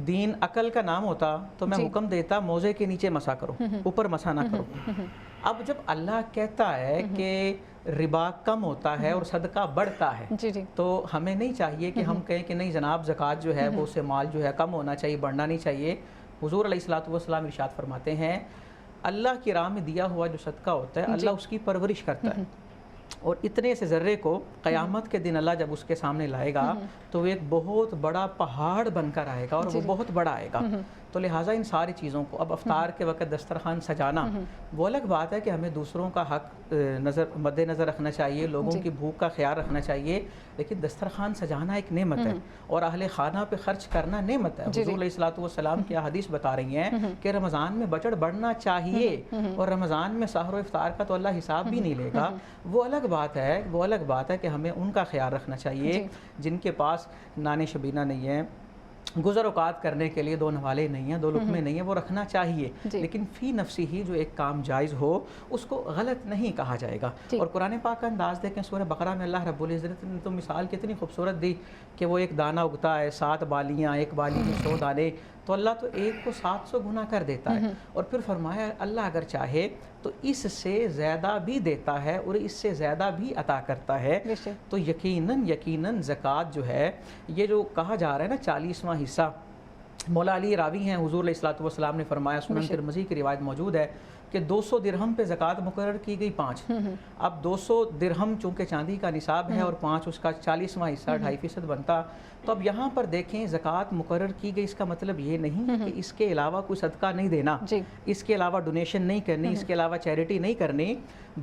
دین عقل کا نام ہوتا تو میں حکم دیتا موزے کے نیچے مسا کرو، اوپر مسا نہ کرو۔ اب جب اللہ کہتا ہے کہ ربا کم ہوتا ہے اور صدقہ بڑھتا ہے، تو ہمیں نہیں چاہیے کہ ہم کہیں کہ نہیں جناب زکوٰۃ جو ہے وہ اس سے مال جو ہے کم ہونا چاہیے، بڑھنا نہیں چاہیے۔ حضور علیہ الصلوۃ والسلام ارشاد فرماتے ہیں اللہ کی راہ میں دیا ہوا جو صدقہ ہوتا ہے اللہ اس کی پرورش کرتا ہے، اور اتنے سے ذرے کو قیامت کے دن اللہ جب اس کے سامنے لائے گا تو وہ ایک بہت بڑا پہاڑ بن کر آئے گا، اور وہ بہت بڑا آئے گا۔ تو لہٰذا ان ساری چیزوں کو، اب افطار کے وقت دسترخوان سجانا وہ الگ بات ہے کہ ہمیں دوسروں کا حق مد نظر رکھنا چاہیے، لوگوں کی بھوک کا خیال رکھنا چاہیے، لیکن دسترخوان سجانا ایک نعمت ہے، اور اہل خانہ پہ خرچ کرنا نعمت ہے۔ حضور علیہ الصلوۃ والسلام کی حدیث بتا رہی ہیں کہ رمضان میں بجٹ بڑھنا چاہیے، اور رمضان میں سحر و افطار کا تو اللہ حساب بھی نہیں لے گا۔ وہ الگ بات ہے کہ ہمیں ان کا خیال رکھنا چاہیے جن کے پاس نان شبینہ نہیں ہے، گزر اوقات کرنے کے لیے 2 نوالے نہیں ہیں، 2 لقمے نہیں ہیں، وہ رکھنا چاہیے، لیکن فی نفسی ہی جو ایک کام جائز ہو اس کو غلط نہیں کہا جائے گا۔ اور قرآن پاک کا انداز دیکھیں، سورہ بقرہ میں اللہ رب العزت نے تو مثال کتنی خوبصورت دی کہ وہ ایک دانہ اگتا ہے، 7 بالیاں، ایک بالی میں 100 دانے، تو اللہ تو ایک کو 700 گنا کر دیتا ہے، اور پھر فرمایا اللہ اگر چاہے تو اس سے زیادہ بھی دیتا ہے اور اس سے زیادہ بھی عطا کرتا ہے۔ تو یقیناً زکوٰۃ جو ہے، یہ جو کہا جا رہا ہے نا 40واں حصہ، مولا علی راوی ہیں، حضور علیہ الصلوۃ والسلام نے فرمایا، سنن ترمذی کی روایت موجود ہے کہ 200 درہم پہ زکوٰۃ مقرر کی گئی 5. اب 200 درہم چونکہ چاندی کا نصاب ہے اور 5 اس کا 40واں حصہ 2.5% بنتا. تو اب یہاں پر دیکھیں زکوٰۃ مقرر کی گئی، اس کا مطلب یہ نہیں ہے کہ اس کے علاوہ کوئی صدقہ نہیں دینا، اس کے علاوہ ڈونیشن نہیں کرنی، اس کے علاوہ چیریٹی نہیں کرنی.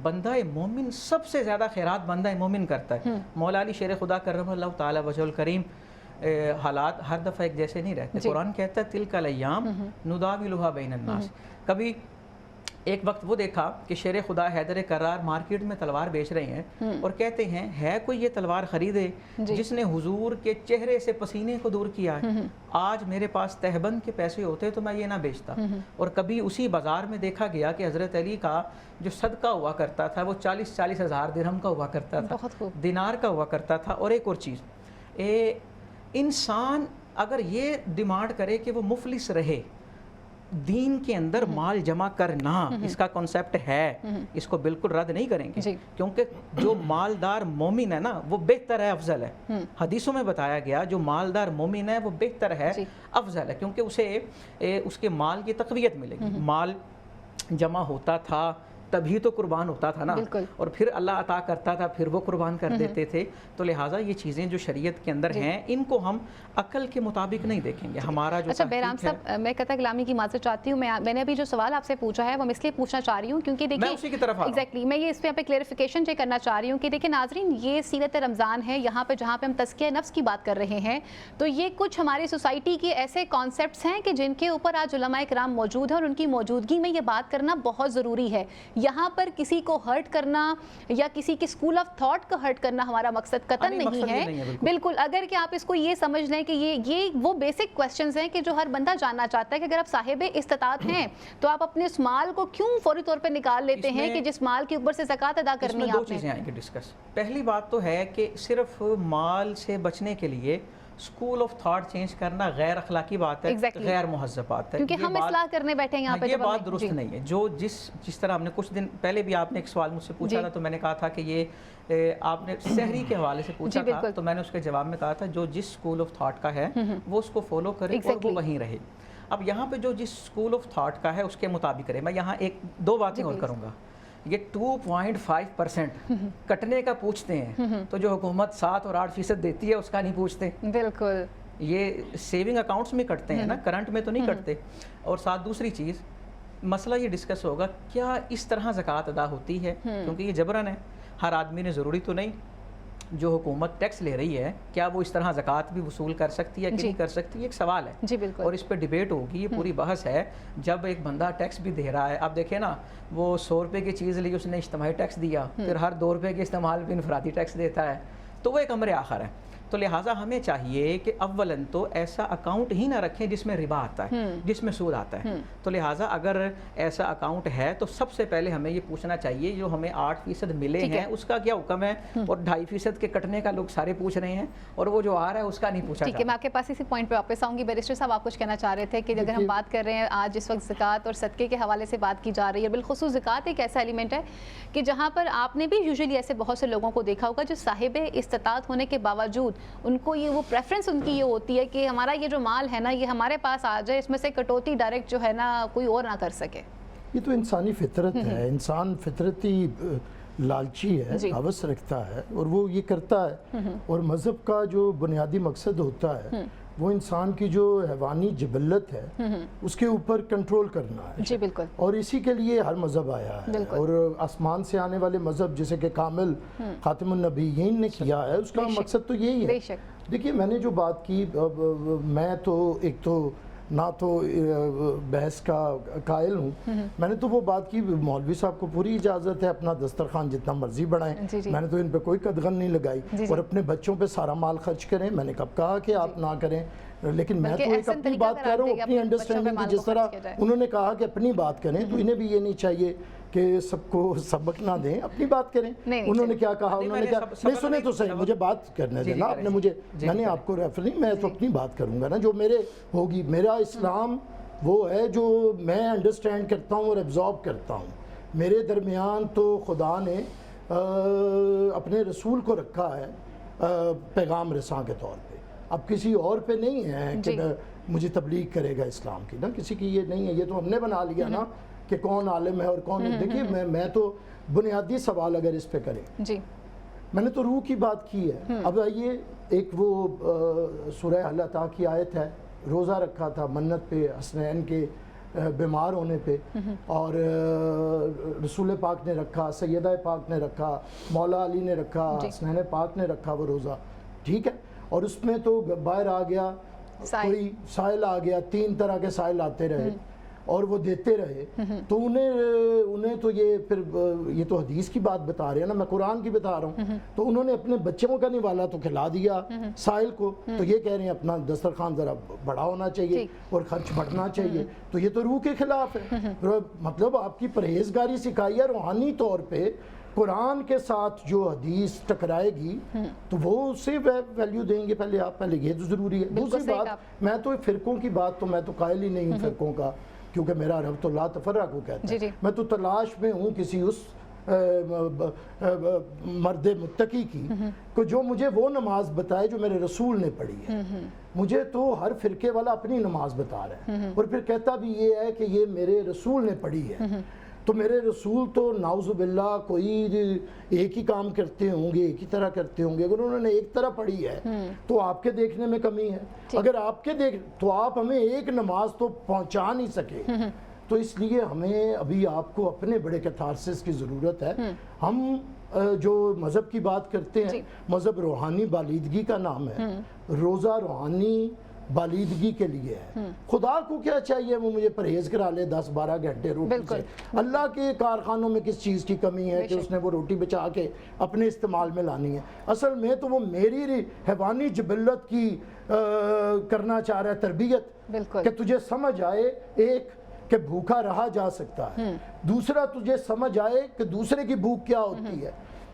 بندہ مومن سب سے زیادہ خیرات بندہ مومن کرتا ہے. مولا علی شیر خدا کرم اللہ تعالی وجہ الکریم، حالات ہر دفعہ ایک جیسے نہیں رہتے. قرآن کہتا ہے تلک الایام نداولھا بین الناس. کبھی ایک وقت وہ دیکھا کہ شیر خدا حیدر کرار مارکیٹ میں تلوار بیچ رہے ہیں اور کہتے ہیں ہے کوئی یہ تلوار خریدے جس نے حضور کے چہرے سے پسینے کو دور کیا ہے. آج میرے پاس تہبند کے پیسے ہوتے تو میں یہ نہ بیچتا. اور کبھی اسی بازار میں دیکھا گیا کہ حضرت علی کا جو صدقہ ہوا کرتا تھا وہ 40 ہزار درہم کا ہوا کرتا تھا، دینار کا ہوا کرتا تھا. اور ایک اور چیز، انسان اگر یہ ڈیمانڈ کرے کہ وہ مفلس رہے، دین کے اندر مال جمع کرنا اس کا کنسیپٹ ہے، اس کو بالکل رد نہیں کریں گے، کیونکہ جو مالدار مومن ہے نا وہ بہتر ہے، افضل ہے. حدیثوں میں بتایا گیا جو مالدار مومن ہے وہ بہتر ہے، افضل ہے، کیونکہ اسے اس کے مال کی تقویت ملے گی. مال جمع ہوتا تھا تبھی تو قربان ہوتا تھا نا، اور پھر اللہ عطا کرتا تھا پھر وہ قربان کر دیتے تھے. تو لہٰذا یہ چیزیں جو شریعت کے اندر ہیں ان کو ہم عقل کے مطابق نہیں دیکھیں گے. ہمارا جو اچھا بہرام صاحب، میں قطع کلامی کی معذرت چاہتی ہوں، میں نے ابھی جو سوال آپ سے پوچھا ہے وہ میں اس لیے پوچھنا چاہ رہی ہوں کیونکہ دیکھیں میں اسی کی طرف ایگزیکٹلی میں یہ اس پہ کلیئرفیکیشن چیک کرنا چاہ رہی ہوں کہ دیکھیں ناظرین، یہ سیرت رمضان ہے، یہاں پہ جہاں پہ ہم تزکیہ نفس کی بات کر رہے ہیں تو یہ کچھ ہماری سوسائٹی کے ایسے کانسیپٹس ہیں کہ جن کے اوپر آج علماء کرام موجود ہیں اور ان کی موجودگی میں یہ بات کرنا بہت ضروری ہے. یہاں پر کسی کو ہرٹ کرنا یا کسی کے اسکول آف تھاٹ کو ہرٹ کرنا ہمارا مقصد قطعاً نہیں ہے. بالکل، اگر کہ آپ اس کو یہ سمجھ لیں کہ یہ وہ بیسک کوسچنز ہیں کہ جو ہر بندہ جاننا چاہتا ہے کہ اگر آپ صاحب استطاعت ہیں تو آپ اپنے اس مال کو کیوں فوری طور پہ نکال لیتے ہیں کہ جس مال کے اوپر سے زکوٰۃ ادا کرنی ہے. اس میں 2 چیزیں آئیں گے ڈسکس. پہلی بات تو ہے کہ صرف مال سے بچنے کے لیے اسکول آف تھاٹ چینج کرنا غیر اخلاقی بات ہے، غیر مہذب بات ہے، کیونکہ ہم اصلاح کرنے بیٹھے ہیں یہاں پہ. یہ بات درست نہیں ہے. جو جس طرح ہم نے کچھ دن پہلے بھی آپ نے ایک سوال مجھ سے پوچھا تھا تو میں نے کہا تھا کہ یہ آپ نے سحری کے حوالے سے پوچھا تھا تو میں نے اس کے جواب میں کہا تھا جو جس اسکول آف تھاٹ کا ہے وہ اس کو فالو کرے اور وہ وہیں رہے. اب یہاں پہ جو جس اسکول آف تھاٹ کا ہے اس کے مطابق رہے. میں یہاں 2 باتیں اور کروں گا. یہ 2.5% کٹنے کا پوچھتے ہیں تو جو حکومت 7 اور 8% دیتی ہے اس کا نہیں پوچھتے. بالکل، یہ سیونگ اکاؤنٹس میں کٹتے ہیں نا، کرنٹ میں تو نہیں کٹتے. اور ساتھ دوسری چیز، مسئلہ یہ ڈسکس ہوگا کیا اس طرح زکوٰۃ ادا ہوتی ہے، کیونکہ یہ جبرن ہے، ہر آدمی نے ضروری تو نہیں. جو حکومت ٹیکس لے رہی ہے کیا وہ اس طرح زکوٰۃ بھی وصول کر سکتی ہے کہ نہیں کر سکتی، یہ ایک سوال ہے. جی بالکل، اور اس پہ ڈیبیٹ ہوگی، یہ پوری بحث ہے. جب ایک بندہ ٹیکس بھی دے رہا ہے، آپ دیکھیں نا وہ 100 روپے کی چیز لی، اس نے اجتماعی ٹیکس دیا، پھر ہر 2 روپے کے استعمال پہ انفرادی ٹیکس دیتا ہے، تو وہ ایک امر آخر ہے. تو لہٰذا ہمیں چاہیے کہ اولاً تو ایسا اکاؤنٹ ہی نہ رکھیں جس میں ربا آتا ہے، جس میں سود آتا ہے. تو لہٰذا اگر ایسا اکاؤنٹ ہے تو سب سے پہلے ہمیں یہ پوچھنا چاہیے جو ہمیں 8% ملے ہیں اس کا کیا حکم ہے، اور 2.5% کے کٹنے کا لوگ سارے پوچھ رہے ہیں اور وہ جو آ رہا ہے اس کا نہیں پوچھا. ٹھیک ہے، میں آپ کے پاس اسی پوائنٹ پہ واپس آؤں گی. بیرسٹر صاحب آپ کچھ کہنا چاہ رہے تھے کہ اگر ہم بات کر رہے ہیں آج اس وقت زکوٰۃ اور صدقے کے حوالے سے بات کی جا رہی ہے، بالخصوص زکوٰۃ ایک ایسا ایلیمنٹ ہے کہ جہاں پر آپ نے بھی یوزلی ایسے بہت سے لوگوں کو دیکھا ہوگا جو صاحب استطاعت ہونے کے باوجود ان کو یہ وہ پریفرنس ان کی یہ ہوتی ہے کہ ہمارا یہ جو مال ہے نا یہ ہمارے پاس آ جائے، اس میں سے کٹوتی ڈائریکٹ جو ہے نا کوئی اور نہ کر سکے. یہ تو انسانی فطرت ہے. انسان فطرتی لالچی ہے، ہوس رکھتا ہے اور وہ یہ کرتا ہے. اور مذہب کا جو بنیادی مقصد ہوتا ہے وہ انسان کی جو حیوانی جبلت ہے اس کے اوپر کنٹرول کرنا ہے. جی بالکل. اور اسی کے لیے ہر مذہب آیا ہے. اور آسمان سے آنے والے مذہب جیسے کہ کامل خاتم النبیین نے کیا ہے اس کا مقصد تو یہی ہے. دیکھیے میں نے جو بات کی، میں تو ایک تو نہ تو بحث کا قائل ہوں، میں نے تو وہ بات کی مولوی صاحب کو پوری اجازت ہے اپنا دسترخوان جتنا مرضی بڑھائیں، میں نے تو ان پہ کوئی قدغن نہیں لگائی. اور اپنے بچوں پہ سارا مال خرچ کریں، میں نے کب کہا کہ آپ نہ کریں، لیکن میں تو ایک اپنی بات کر رہا ہوں، اپنی انڈرسٹینڈنگ کی. جس طرح انہوں نے کہا کہ اپنی بات کریں تو انہیں بھی یہ نہیں چاہیے کہ سب کو سبق نہ دیں، اپنی بات کریں. انہوں نے کیا کہا، انہوں نے کیا، نہیں سنیں تو صحیح، مجھے بات کرنے دینا. آپ نے مجھے، میں نے آپ کو ریفر نہیں، میں تو اپنی بات کروں گا نا جو میرے ہوگی. میرا اسلام وہ ہے جو میں انڈرسٹینڈ کرتا ہوں اور ایبزارب کرتا ہوں. میرے درمیان تو خدا نے اپنے رسول کو رکھا ہے پیغام رساں کے طور پہ. اب کسی اور پہ نہیں ہے کہ مجھے تبلیغ کرے گا اسلام کی نا، کسی کی یہ نہیں ہے، یہ تو ہم نے بنا لیا نا کہ کون عالم ہے اور کون نہیں۔ دیکھیے میں تو بنیادی سوال اگر اس پہ کریں، جی میں نے تو روح کی بات کی ہے۔ اب آئیے ایک وہ سورہ حل عطا کی آیت ہے، روزہ رکھا تھا منت پہ حسنین کے بیمار ہونے پہ، اور رسول پاک نے رکھا، سیدہ پاک نے رکھا، مولا علی نے رکھا، حسنین پاک نے رکھا وہ روزہ، ٹھیک ہے، اور اس میں تو باہر آ گیا کوئی سائل آ گیا، 3 طرح کے سائل آتے رہے اور وہ دیتے رہے، تو انہیں تو یہ پھر یہ تو حدیث کی بات بتا رہے ہیں نا، میں قرآن کی بتا رہا ہوں، تو انہوں نے اپنے بچوں کا نوالا تو کھلا دیا سائل کو، تو یہ کہہ رہے ہیں اپنا دسترخوان ذرا بڑا ہونا چاہیے اور خرچ بڑھنا چاہیے، تو یہ تو روح کے خلاف ہے۔ مطلب آپ کی پرہیزگاری سکھائی ہے، روحانی طور پہ قرآن کے ساتھ جو حدیث ٹکرائے گی تو وہ اسے ویلیو دیں گے، پہلے آپ پہلے یہ تو ضروری ہے۔ دوسری بات، میں تو فرقوں کی بات تو میں تو قائل ہی نہیں ہوں فرقوں کا، کیونکہ میرا رب تو لا تفرقو کہتا ہے، میں تو تلاش میں ہوں کسی اس مرد متقی کی کہ جو مجھے وہ نماز بتائے جو میرے رسول نے پڑھی ہے۔ مجھے تو ہر فرقے والا اپنی نماز بتا رہا ہے اور پھر کہتا بھی یہ ہے کہ یہ میرے رسول نے پڑھی ہے، تو میرے رسول تو نعوذ باللہ کوئی ایک ہی کام کرتے ہوں گے، ایک ہی طرح کرتے ہوں گے، اگر انہوں نے ایک طرح پڑھی ہے تو آپ کے دیکھنے میں کمی ہے، اگر آپ کے تو آپ ہمیں ایک نماز تو پہنچا نہیں سکے، تو اس لیے ہمیں ابھی آپ کو اپنے بڑے کیتھارسس کی ضرورت ہے۔ ہم جو مذہب کی بات کرتے ہیں، مذہب روحانی بالیدگی کا نام ہے، روزہ روحانی بالیدگی کے لیے ہے۔ خدا کو کیا چاہیے، وہ مجھے پرہیز کرا لے 10-12 گھنٹے روٹی سے، اللہ کے کارخانوں میں کس چیز کی کمی ہے کہ اس نے وہ روٹی بچا کے اپنے استعمال میں لانی ہے؟ اصل میں تو وہ میری حیوانی جبلت کی کرنا چاہ رہا ہے تربیت، کہ تجھے سمجھ آئے ایک کہ بھوکا رہا جا سکتا ہے، دوسرا تجھے سمجھ آئے کہ دوسرے کی بھوک کیا ہوتی ہے،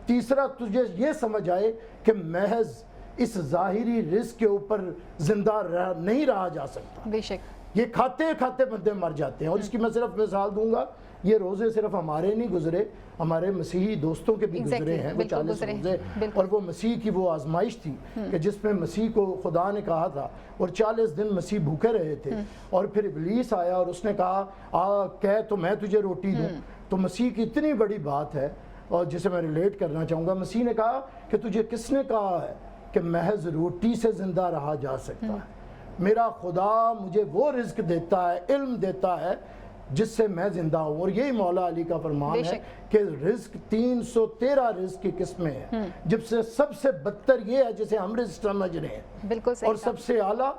تیسرا تجھے یہ سمجھ آئے کہ محض اس ظاہری رزق کے اوپر زندہ نہیں رہا جا سکتا۔ بے شک، یہ کھاتے کھاتے بندے مر جاتے ہیں، اور اس کی میں صرف مثال دوں گا، یہ روزے صرف ہمارے نہیں گزرے، ہمارے مسیحی دوستوں کے بھی گزرے ہیں، وہ 40 روزے، اور وہ مسیح کی وہ آزمائش تھی کہ جس میں مسیح کو خدا نے کہا تھا، اور 40 دن مسیح بھوکے رہے تھے، اور پھر ابلیس آیا اور اس نے کہا کہہ تو میں تجھے روٹی دوں۔ تو مسیح کی اتنی بڑی بات ہے اور جسے میں ریلیٹ کرنا چاہوں گا، مسیح نے کہا کہ تجھے کس نے کہا ہے کہ محض روٹی سے زندہ رہا جا سکتا ہے؟ میرا خدا مجھے وہ رزق دیتا ہے، علم دیتا ہے جس سے میں زندہ ہوں، اور یہی مولا علی کا فرمان ہے کہ رزق 313 رزق کی قسمیں ہیں، جب سے سب سے بدتر یہ ہے جسے ہم رزق سمجھ رہے ہیں، بالکل صحیح، اور سب سے اعلیٰ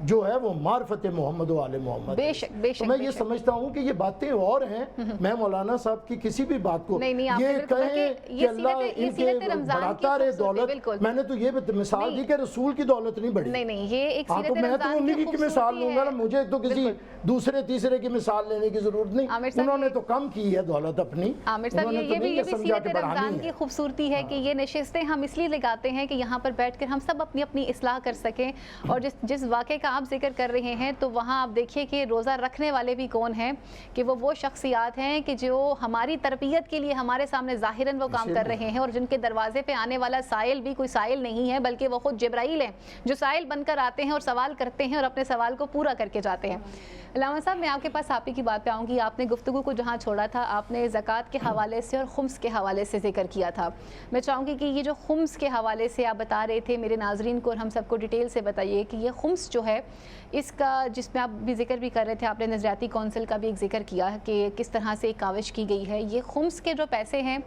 جو ہے وہ معرفت محمد و آل محمد۔ بے شک، بے شک، میں یہ سمجھتا ہوں کہ یہ باتیں اور ہیں، میں مولانا صاحب کی کسی بھی بات کو یہ کہیں کہ اللہ ان کے بڑھاتا رہے دولت، میں نے تو یہ مثال دی کہ رسول کی دولت نہیں بڑھی، نہیں، یہ ایک تو میں تو انہی کی مثال لوں گا نا، مجھے تو کسی دوسرے تیسرے کی مثال لینے کی ضرورت نہیں، انہوں نے تو کم کی ہے دولت اپنی، یہ بھی سیرت رمضان کی خوبصورتی ہے کہ یہ نشستیں ہم اس لیے لگاتے ہیں کہ یہاں پر بیٹھ کر ہم سب اپنی اپنی اصلاح کر سکیں، اور جس واقعے کا آپ ذکر کر رہے ہیں تو وہاں آپ دیکھیے کہ روزہ رکھنے والے بھی کون ہیں، کہ وہ شخصیات ہیں کہ جو ہماری تربیت کے لیے ہمارے سامنے ظاہراً وہ کام کر رہے ہیں، اور جن کے دروازے پہ آنے والا سائل بھی کوئی سائل نہیں ہے بلکہ وہ خود جبرائیل ہیں جو سائل بن کر آتے ہیں اور سوال کرتے ہیں اور اپنے سوال کو پورا کر کے جاتے ہیں۔ علامہ صاحب، میں آپ کے پاس آپ ہی کی بات پہ آؤں گی، آپ نے گفتگو کو جہاں چھوڑا تھا آپ نے زکوٰۃ کے حوالے سے اور خمس کے حوالے سے ذکر کیا تھا، میں چاہوں گی کہ یہ جو خمس کے حوالے سے آپ بتا رہے تھے میرے ناظرین کو اور ہم سب کو ڈیٹیل سے بتائیے کہ یہ خمس جو ہے اس کا، جس میں آپ بھی ذکر بھی کر رہے تھے، آپ نے نظریاتی کونسل کا بھی ایک ذکر کیا کہ کس طرح سے ایک کاوش کی گئی ہے، یہ خمس کے جو پیسے ہیں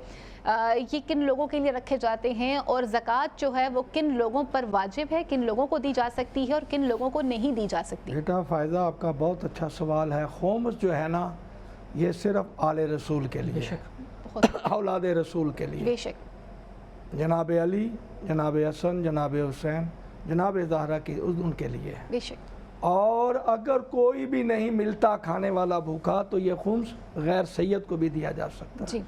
یہ کن لوگوں کے لیے رکھے جاتے ہیں، اور زکوٰۃ جو ہے وہ کن لوگوں پر واجب ہے، کن لوگوں کو دی جا سکتی ہے اور کن لوگوں کو نہیں دی جا سکتی؟ بیٹا فائدہ آپ کا بہت اچھا سوال ہے۔ خمس جو ہے نا یہ صرف آل رسول کے لیے، اولاد رسول کے لیے، بے شک، جناب علی، جناب حسن، جناب حسین، جناب زہرا کی ان کے لیے، بے شک، اور اگر کوئی بھی نہیں ملتا کھانے والا بھوکا تو یہ خمس غیر سید کو بھی دیا جا سکتا ہے۔ جی،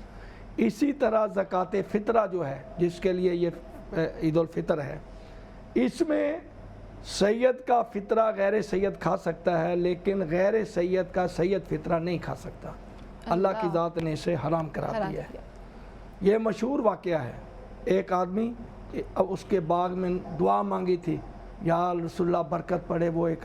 اسی طرح زکوٰۃ فطرہ جو ہے جس کے لیے یہ عید الفطر ہے، اس میں سید کا فطرہ غیر سید کھا سکتا ہے، لیکن غیر سید کا سید فطرہ نہیں کھا سکتا، اللہ کی ذات نے اسے حرام کرا دیا ہے۔ یہ مشہور واقعہ ہے، ایک آدمی اس کے باغ میں دعا مانگی تھی، یا رسول اللہ برکت پڑے، وہ ایک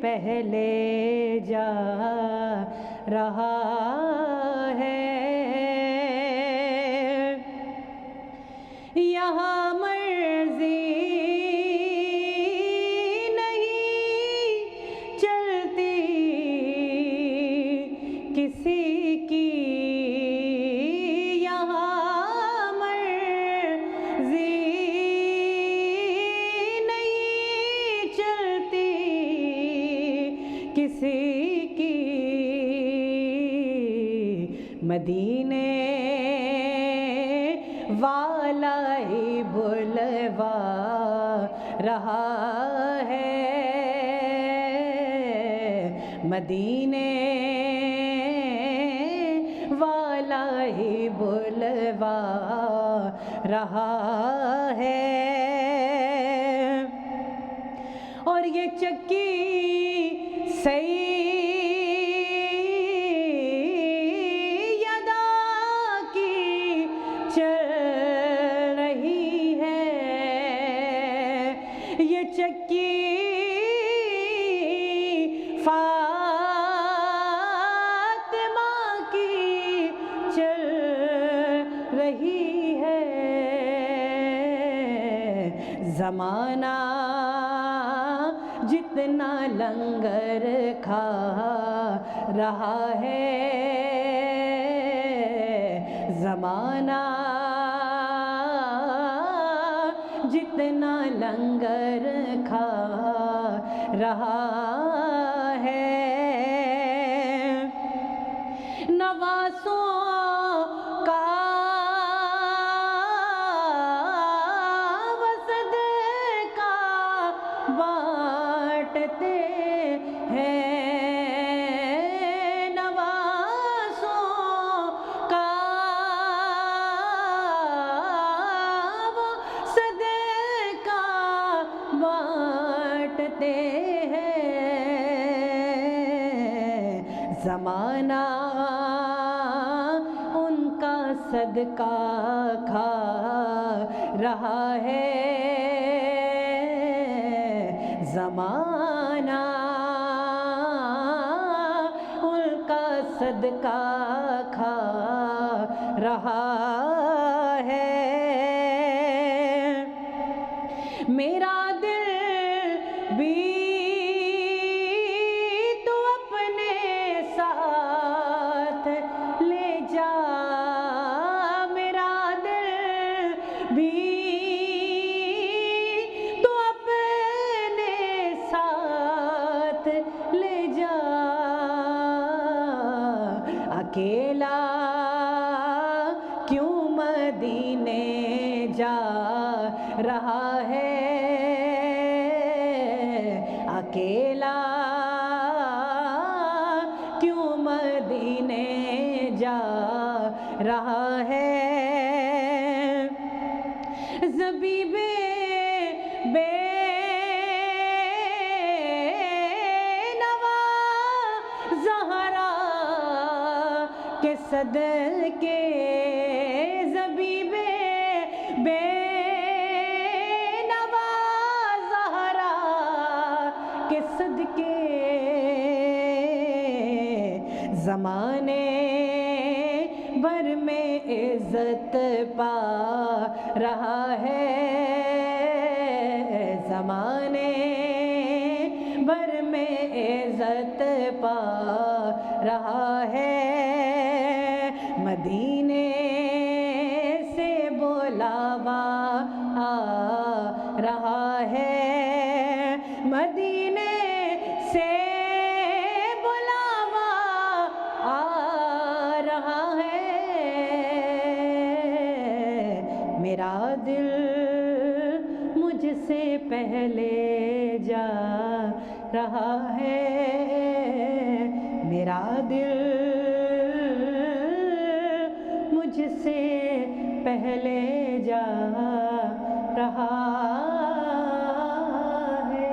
پہلے جا رہا ہے یہاں مرضی نہیں چلتی کسی کی یہاں مرضی نہیں چلتی کسی کی مدینے والا ہی بلوا رہا ہے مدینے والا ہی بلوا رہا ہے اور یہ چکی سیدہ کی چل رہی ہے یہ چکی فاطمہ کی چل رہی ہے زمانہ جتنا لنگر کھا رہا ہے زمانہ جتنا لنگر کھا رہا ہے نواسوں کا صدقہ بانٹتے ہیں نواسوں کا صدقہ بانٹتے ہیں زمانہ ان کا صدقہ کھا رہا ہے زمانہ ان کا صدقہ کھا رہا ہے میرا دل بھی تو اپنے ساتھ لے جا میرا دل بھی تو اپنے ساتھ لے جا اکیلا کیوں مدینے جا رہا ہے اکیلا کیوں مدینے جا رہا ہے زبیب بے نوا زہرا کے صدقے زبیب بے نوا زہرا کے صدقے زمانے بھر میں عزت پا رہا ہے زمانے بھر میں عزت پا رہا ہے مدینے سے بلاوا آ رہا ہے مدینے سے بلاوا آ رہا ہے میرا دل مجھ سے پہلے جا رہا ہے میرا دل مجھ سے پہلے جا رہا ہے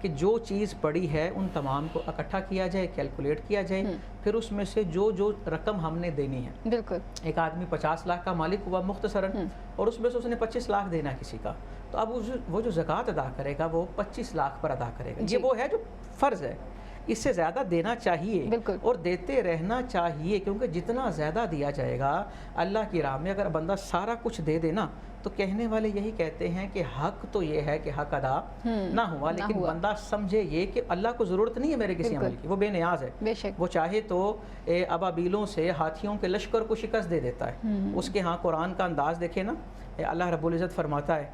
کہ جو چیز پڑی ہے ان تمام کو اکٹھا کیا جائے، کیلکولیٹ کیا جائے، پھر اس میں سے جو رقم ہم نے دینی ہے. بالکل. ایک آدمی 50 لاکھ کا مالک ہوا مختصراً، اور اس میں سے اس نے 25 لاکھ دینا کسی کا، تو اب وہ جو زکوٰۃ ادا کرے گا وہ 25 لاکھ پر ادا کرے گا. یہ وہ ہے جو فرض ہے، اس سے زیادہ دینا چاہیے اور دیتے رہنا چاہیے، کیونکہ جتنا زیادہ دیا جائے گا اللہ کی راہ میں، اگر بندہ سارا کچھ دے دے نا تو کہنے والے یہی کہتے ہیں کہ حق تو یہ ہے کہ حق ادا نہ ہوا، لیکن بندہ سمجھے یہ کہ اللہ کو ضرورت نہیں ہے میرے کسی عمل کی، وہ بے نیاز ہے. وہ چاہے تو ابابیلوں سے ہاتھیوں کے لشکر کو شکست دے دیتا ہے. اس کے ہاں قرآن کا انداز دیکھے نا، اللہ رب العزت فرماتا ہے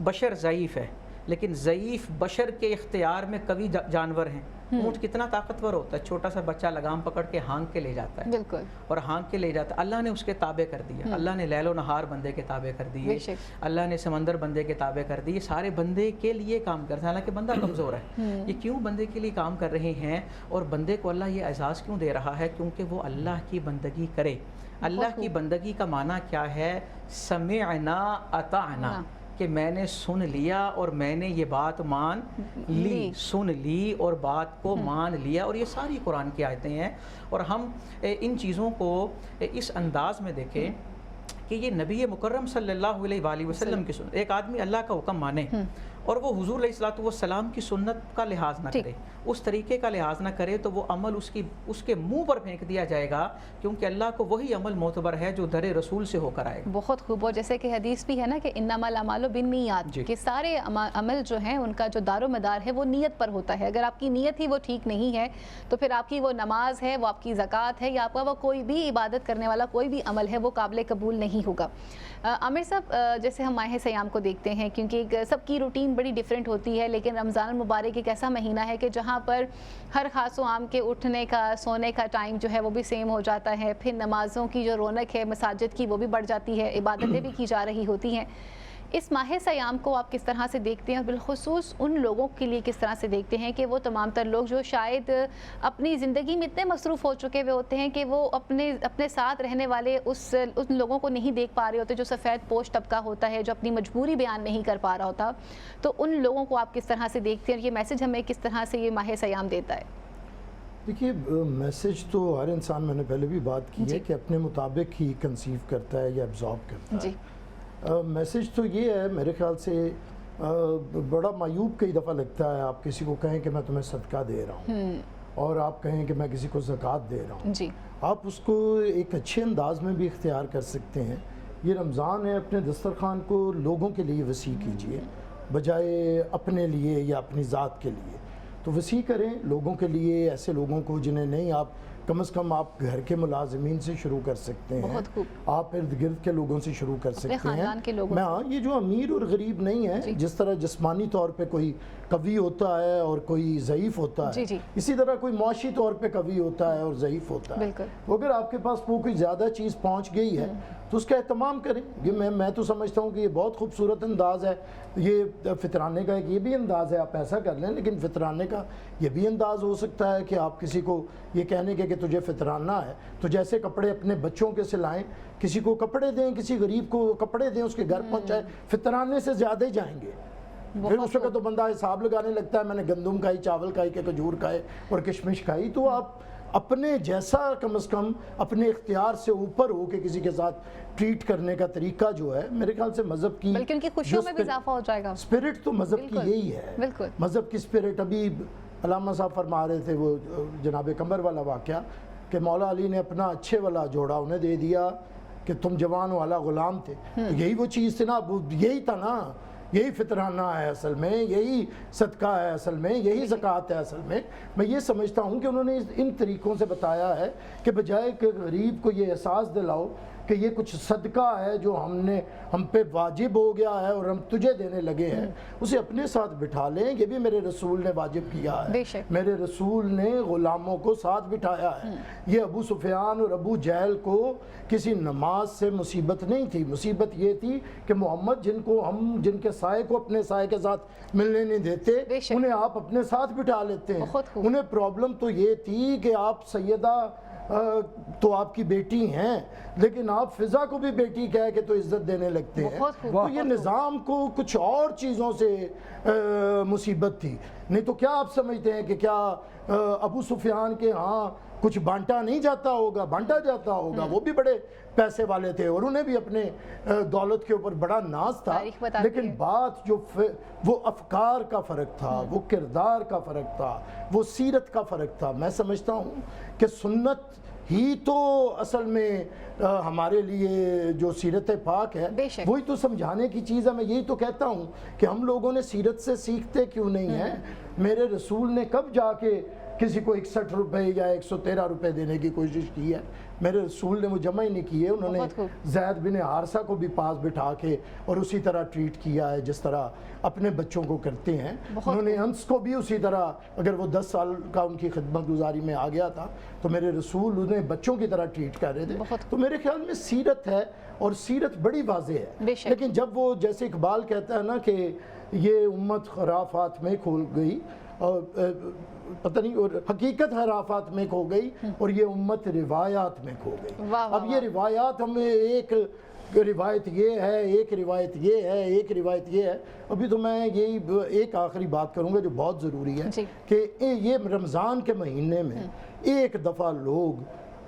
بشر ضعیف ہے، لیکن ضعیف بشر کے اختیار میں قوی جانور ہیں. اونٹ کتنا طاقتور ہوتا ہے، چھوٹا سا بچہ لگام پکڑ کے ہانک کے لے جاتا ہے. بالکل. اور ہانک کے لے جاتا ہے. اللہ نے اس کے تابع کر دیا، اللہ نے لیل و نہار بندے کے تابع کر دیے، اللہ نے سمندر بندے کے تابع کر دیے. سارے بندے کے لیے کام کرتے ہیں، حالانکہ بندہ کمزور ہے. یہ کیوں بندے کے لیے کام کر رہے ہیں، اور بندے کو اللہ یہ اعزاز کیوں دے رہا ہے؟ کیونکہ وہ اللہ کی بندگی کرے. اللہ کی بندگی کا معنی کیا ہے؟ سمعنا اطعنا، کہ میں نے سن لیا اور میں نے یہ بات مان لی، سن لی اور بات کو مان لیا. اور یہ ساری قرآن کی آیتیں ہیں، اور ہم ان چیزوں کو اس انداز میں دیکھیں کہ یہ نبی مکرم صلی اللہ علیہ وآلہ وسلم کی سنت. ایک آدمی اللہ کا حکم مانے اور وہ حضور علیہ الصلوۃ والسلام کی سنت کا لحاظ نہ کرے، اس طریقے کا لحاظ نہ کرے، تو وہ عمل اس کے منہ پر پھینک دیا جائے گا، کیونکہ اللہ کو وہی عمل معتبر ہے جو در رسول سے ہو کر آئے گا. بہت خوب. اور جیسے کہ حدیث بھی ہے نا کہ انما الاعمال بالنیات، کہ سارے عمل جو ہیں ان کا جو دار و مدار ہے وہ نیت پر ہوتا ہے. اگر آپ کی نیت ہی وہ ٹھیک نہیں ہے تو پھر آپ کی وہ نماز ہے، وہ آپ کی زکوٰۃ ہے، یا آپ کا وہ کوئی بھی عبادت کرنے والا کوئی بھی عمل ہے، وہ قابل قبول نہیں ہوگا. عامر صاحب، جیسے ہم ماہ سیام کو دیکھتے ہیں، کیونکہ سب کی روٹین بڑی ڈیفرنٹ ہوتی ہے، لیکن رمضان المبارک ایک ایسا مہینہ ہے کہ جہاں پر ہر خاص و عام کے اٹھنے کا، سونے کا ٹائم جو ہے وہ بھی سیم ہو جاتا ہے. پھر نمازوں کی جو رونق ہے مساجد کی وہ بھی بڑھ جاتی ہے، عبادتیں بھی کی جا رہی ہوتی ہیں. اس ماہ سیام کو آپ کس طرح سے دیکھتے ہیں، اور بالخصوص ان لوگوں کے لیے کس طرح سے دیکھتے ہیں کہ وہ تمام تر لوگ جو شاید اپنی زندگی میں اتنے مصروف ہو چکے ہوئے ہوتے ہیں کہ وہ اپنے ساتھ رہنے والے ان لوگوں کو نہیں دیکھ پا رہے ہوتے، جو سفید پوش طبقہ ہوتا ہے، جو اپنی مجبوری بیان نہیں کر پا رہا ہوتا. تو ان لوگوں کو آپ کس طرح سے دیکھتے ہیں، اور یہ میسج ہمیں کس طرح سے یہ ماہ سیام دیتا ہے؟ دیکھیے، میسج تو ہر انسان، میں نے پہلے بھی بات کی ہے کہ اپنے مطابق ہی کنسیو کرتا ہے یا ایبزارب کرتا ہے. میسج تو یہ ہے میرے خیال سے، بڑا معیوب کئی دفعہ لگتا ہے آپ کسی کو کہیں کہ میں تمہیں صدقہ دے رہا ہوں، اور آپ کہیں کہ میں کسی کو زکوٰۃ دے رہا ہوں. آپ اس کو ایک اچھے انداز میں بھی اختیار کر سکتے ہیں. یہ رمضان ہے، اپنے دسترخوان کو لوگوں کے لیے وسیع کیجئے بجائے اپنے لیے یا اپنی ذات کے لیے. تو وسیع کریں لوگوں کے لیے، ایسے لوگوں کو جنہیں نہیں، آپ کم از کم آپ گھر کے ملازمین سے شروع کر سکتے ہیں، آپ ارد گرد کے لوگوں سے شروع کر سکتے ہیں. میں یہ جو امیر اور غریب نہیں ہے، جس طرح جسمانی طور پہ کوئی قوی ہوتا ہے اور کوئی ضعیف ہوتا ہے، اسی طرح کوئی معاشی طور پہ قوی ہوتا ہے اور ضعیف ہوتا ہے. اگر آپ کے پاس کوئی زیادہ چیز پہنچ گئی ہے تو اس کا اہتمام کریں. یہ میں تو سمجھتا ہوں کہ یہ بہت خوبصورت انداز ہے. یہ فطرانے کا ایک یہ بھی انداز ہے، آپ ایسا کر لیں، لیکن فطرانے کا یہ بھی انداز ہو سکتا ہے کہ آپ کسی کو یہ کہنے کے کہ تجھے فطرانہ ہے، تو جیسے کپڑے اپنے بچوں کے سلائیں، کسی کو کپڑے دیں، کسی غریب کو کپڑے دیں، اس کے گھر پہنچائیں، فطرانے سے زیادہ ہی جائیں گے. پھر اس وقت تو بندہ حساب لگانے لگتا ہے، میں نے گندم کھائی، چاول کھائی، کہ کھجور کھائے اور کشمش کھائی. تو آپ اپنے جیسا کم از کم اپنے اختیار سے اوپر ہو کے کسی کے ساتھ ٹریٹ کرنے کا طریقہ جو ہے، میرے خیال سے مذہب کی، بلکہ ان کی خوشیوں میں بھی اضافہ ہو جائے گا. اسپرٹ تو مذہب کی یہی ہے. مذہب کی اسپرٹ، ابھی علامہ صاحب فرما رہے تھے وہ جناب قمر والا واقعہ، کہ مولا علی نے اپنا اچھے والا جوڑا انہیں دے دیا کہ تم جوان والا غلام تھے. یہی وہ چیز تھی نا، یہی تھا نا، یہی فطرانہ ہے اصل میں، یہی صدقہ ہے اصل میں، یہی زکوٰۃ ہے اصل میں. میں یہ سمجھتا ہوں کہ انہوں نے ان طریقوں سے بتایا ہے کہ بجائے کہ غریب کو یہ احساس دلاؤ کہ یہ کچھ صدقہ ہے جو ہم پہ واجب ہو گیا ہے اور ہم تجھے دینے لگے ہیں، اسے اپنے ساتھ بٹھا لیں. یہ بھی میرے رسول نے واجب کیا ہے، میرے رسول نے غلاموں کو ساتھ بٹھایا ہے. یہ ابو سفیان اور ابو جہل کو کسی نماز سے مصیبت نہیں تھی، مصیبت یہ تھی کہ محمد جن کے سائے کو اپنے سائے کے ساتھ ملنے نہیں دیتے، انہیں آپ اپنے ساتھ بٹھا لیتے ہیں. انہیں پرابلم تو یہ تھی کہ آپ سیدہ تو آپ کی بیٹی ہیں، لیکن آپ فضا کو بھی بیٹی کہہ کے تو عزت دینے لگتے ہیں۔ بہت خوب، تو یہ نظام کو کچھ اور چیزوں سے مصیبت تھی، نہیں تو کیا آپ سمجھتے ہیں کہ کیا ابو سفیان کے ہاں کچھ بانٹا نہیں جاتا ہوگا؟ بانٹا جاتا ہوگا، وہ بھی بڑے پیسے والے تھے اور انہیں بھی اپنے دولت کے اوپر بڑا ناز تھا، تاریخ بتاتی لیکن ہے۔ بات جو وہ افکار کا فرق تھا، وہ کردار کا فرق تھا، وہ سیرت کا فرق تھا۔ میں سمجھتا ہوں کہ سنت ہی تو اصل میں ہمارے لیے جو سیرت پاک ہے بے شک۔ وہی تو سمجھانے کی چیز ہے۔ میں یہی تو کہتا ہوں کہ ہم لوگوں نے سیرت سے سیکھتے کیوں نہیں ہیں؟ میرے رسول نے کب جا کے کسی کو 61 روپے یا 113 روپے دینے کی کوشش کی ہے؟ میرے رسول نے وہ جمع ہی نہیں کیے۔ انہوں نے بہت خوب۔ زید بن حارثہ کو بھی پاس بٹھا کے اور اسی طرح ٹریٹ کیا ہے جس طرح اپنے بچوں کو کرتے ہیں۔ انہوں نے انس کو بھی اسی طرح، اگر وہ 10 سال کا ان کی خدمت گزاری میں آ گیا تھا تو میرے رسول انہیں بچوں کی طرح ٹریٹ کر رہے تھے۔ تو میرے خیال میں سیرت ہے اور سیرت بڑی واضح ہے۔ بے شک۔ لیکن جب وہ جیسے اقبال کہتا ہے نا کہ یہ امت خرافات میں کھو گئی اور پتہ نہیں، اور حقیقت خرافات میں کھو گئی اور یہ امت روایات میں کھو گئی۔ اب یہ روایات ہمیں ایک روایت یہ ہے، ایک روایت یہ ہے، ایک روایت یہ ہے۔ ابھی تو میں یہی ایک آخری بات کروں گا جو بہت ضروری ہے کہ یہ رمضان کے مہینے میں ایک دفعہ لوگ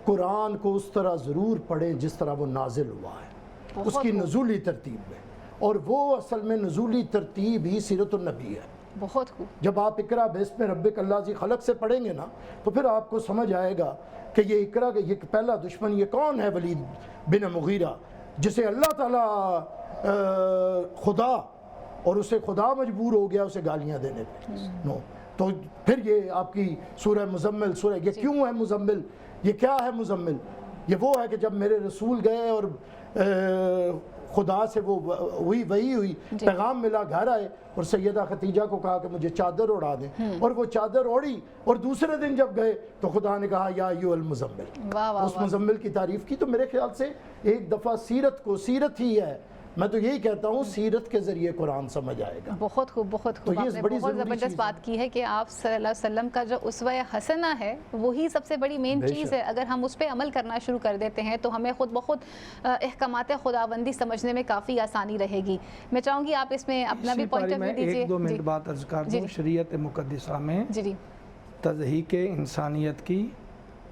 قرآن کو اس طرح ضرور پڑھیں جس طرح وہ نازل ہوا ہے، اس کی نزولی ترتیب میں، اور وہ اصل میں نزولی ترتیب ہی سیرت النبی ہے۔ بہت خوب۔ جب آپ اقرا بسم ربک الذی خلق سے پڑھیں گے نا تو پھر آپ کو سمجھ آئے گا کہ یہ اقرا کا یہ پہلا دشمن یہ کون ہے؟ ولید بن مغیرہ، جسے اللہ تعالیٰ خدا، اور اسے خدا مجبور ہو گیا اسے گالیاں دینے پہ۔ تو پھر یہ آپ کی سورہ مزمل، سورہ یہ کیوں ہے مزمل؟ یہ کیا ہے مزمل؟ یہ وہ ہے کہ جب میرے رسول گئے اور خدا سے وہ وہی ہوئی، پیغام ملا، گھر آئے اور سیدہ خدیجہ کو کہا کہ مجھے چادر اڑا دیں، اور وہ چادر اوڑی، اور دوسرے دن جب گئے تو خدا نے کہا یا ایھا المزمل، اس مزمل کی تعریف کی۔ تو میرے خیال سے ایک دفعہ سیرت کو، سیرت ہی ہے، میں تو یہی کہتا ہوں سیرت کے ذریعے قرآن سمجھ آئے گا۔ بہت خوب، بہت خوب۔ آپ نے بہت زبردست بات کی ہے کہ آپ صلی اللہ علیہ وسلم کا جو اسوہ حسنہ ہے وہی سب سے بڑی مین چیز ہے۔ اگر ہم اس پہ عمل کرنا شروع کر دیتے ہیں تو ہمیں خود بخود احکامات خداوندی سمجھنے میں کافی آسانی رہے گی۔ میں چاہوں گی آپ اس میں اپنا بھی پوائنٹ آف ویو دیجیے۔ ایک دو منٹ بات عرض کر دوں۔ شریعت مقدسہ میں تضحیک انسانیت کی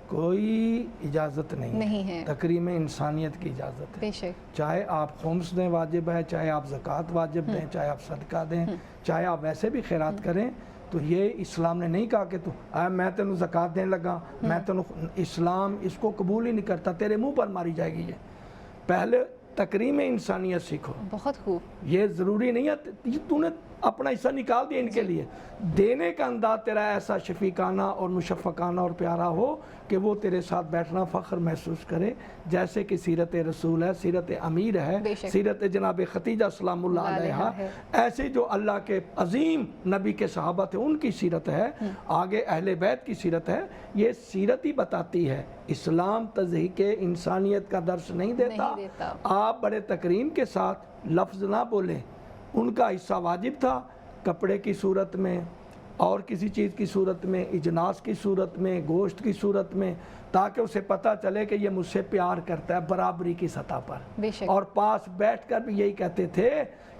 کوئی اجازت نہیں ہے، تکریم انسانیت کی اجازت ہے۔ چاہے آپ خمس دیں واجب ہے، چاہے آپ زکوٰۃ واجب دیں، چاہے آپ صدقہ دیں، چاہے آپ ویسے بھی خیرات کریں، تو یہ اسلام نے نہیں کہا کہ میں تینوں زکوٰۃ دینے لگا، میں تینوں، اسلام اس کو قبول ہی نہیں کرتا، تیرے منہ پر ماری جائے گی۔ یہ پہلے تکریم انسانیت سیکھو۔ بہت خوب۔ یہ ضروری نہیں ہے تو نے اپنا حصہ نکال دیا ان کے لیے، دینے کا انداز تیرا ایسا شفیقانہ اور مشفقانہ اور پیارا ہو کہ وہ تیرے ساتھ بیٹھنا فخر محسوس کرے، جیسے کہ سیرت رسول ہے، سیرت امیر ہے، سیرت جناب خدیجہ سلام اللہ علیہا، ایسے جو اللہ کے عظیم نبی کے صحابہ تھے ان کی سیرت ہے، آگے اہل بیت کی سیرت ہے۔ یہ سیرت ہی بتاتی ہے، اسلام تضحیک انسانیت کا درس نہیں دیتا۔ آپ بڑے تکریم کے ساتھ لفظ نہ بولیں، ان کا حصہ واجب تھا کپڑے کی صورت میں اور کسی چیز کی صورت میں، اجناس کی صورت میں، گوشت کی صورت میں، تاکہ اسے پتہ چلے کہ یہ مجھ سے پیار کرتا ہے برابری کی سطح پر، اور پاس بیٹھ کر بھی یہی کہتے تھے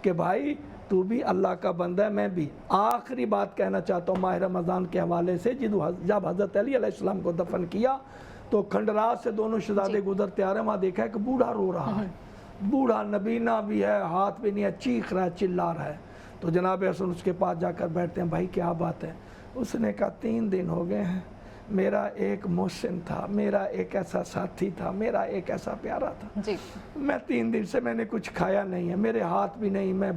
کہ بھائی تو بھی اللہ کا بندہ ہے، میں بھی۔ آخری بات کہنا چاہتا ہوں ماہ رمضان کے حوالے سے، جب حضرت علی علیہ السلام کو دفن کیا تو کھنڈرات سے دونوں شہزادے گزرتے آ رہے ہیں، وہاں دیکھا ہے کہ بوڑھا رو رہا ہے، بوڑھا نبینا بھی ہے، ہاتھ بھی نہیں ہے، چیخ رہا ہے، چلا رہا ہے۔ تو جناب حسن اس کے پاس جا کر بیٹھتے ہیں، بھائی کیا بات ہے؟ اس نے کہا 3 دن ہو گئے ہیں، میرا ایک محسن تھا، میرا ایک ایسا ساتھی تھا، میرا ایک ایسا پیارا تھا، میں 3 دن سے میں نے کچھ کھایا نہیں ہے، میرے ہاتھ بھی نہیں، میں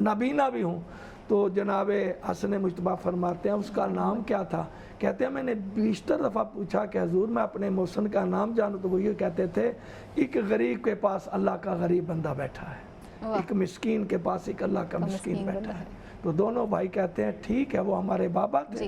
نبینا بھی ہوں۔ تو جناب حسن مجتبیٰ فرماتے ہیں اس کا نام کیا تھا؟ کہتے ہیں میں نے 20 دفعہ پوچھا کہ حضور میں اپنے محسن کا نام جانوں، تو وہ یہ کہتے تھے ایک غریب کے پاس اللہ کا غریب بندہ بیٹھا ہے، ایک مسکین کے پاس ایک اللہ کا مسکین بیٹھا ہے۔ تو دونوں بھائی کہتے ہیں ٹھیک ہے، وہ ہمارے بابا تھے،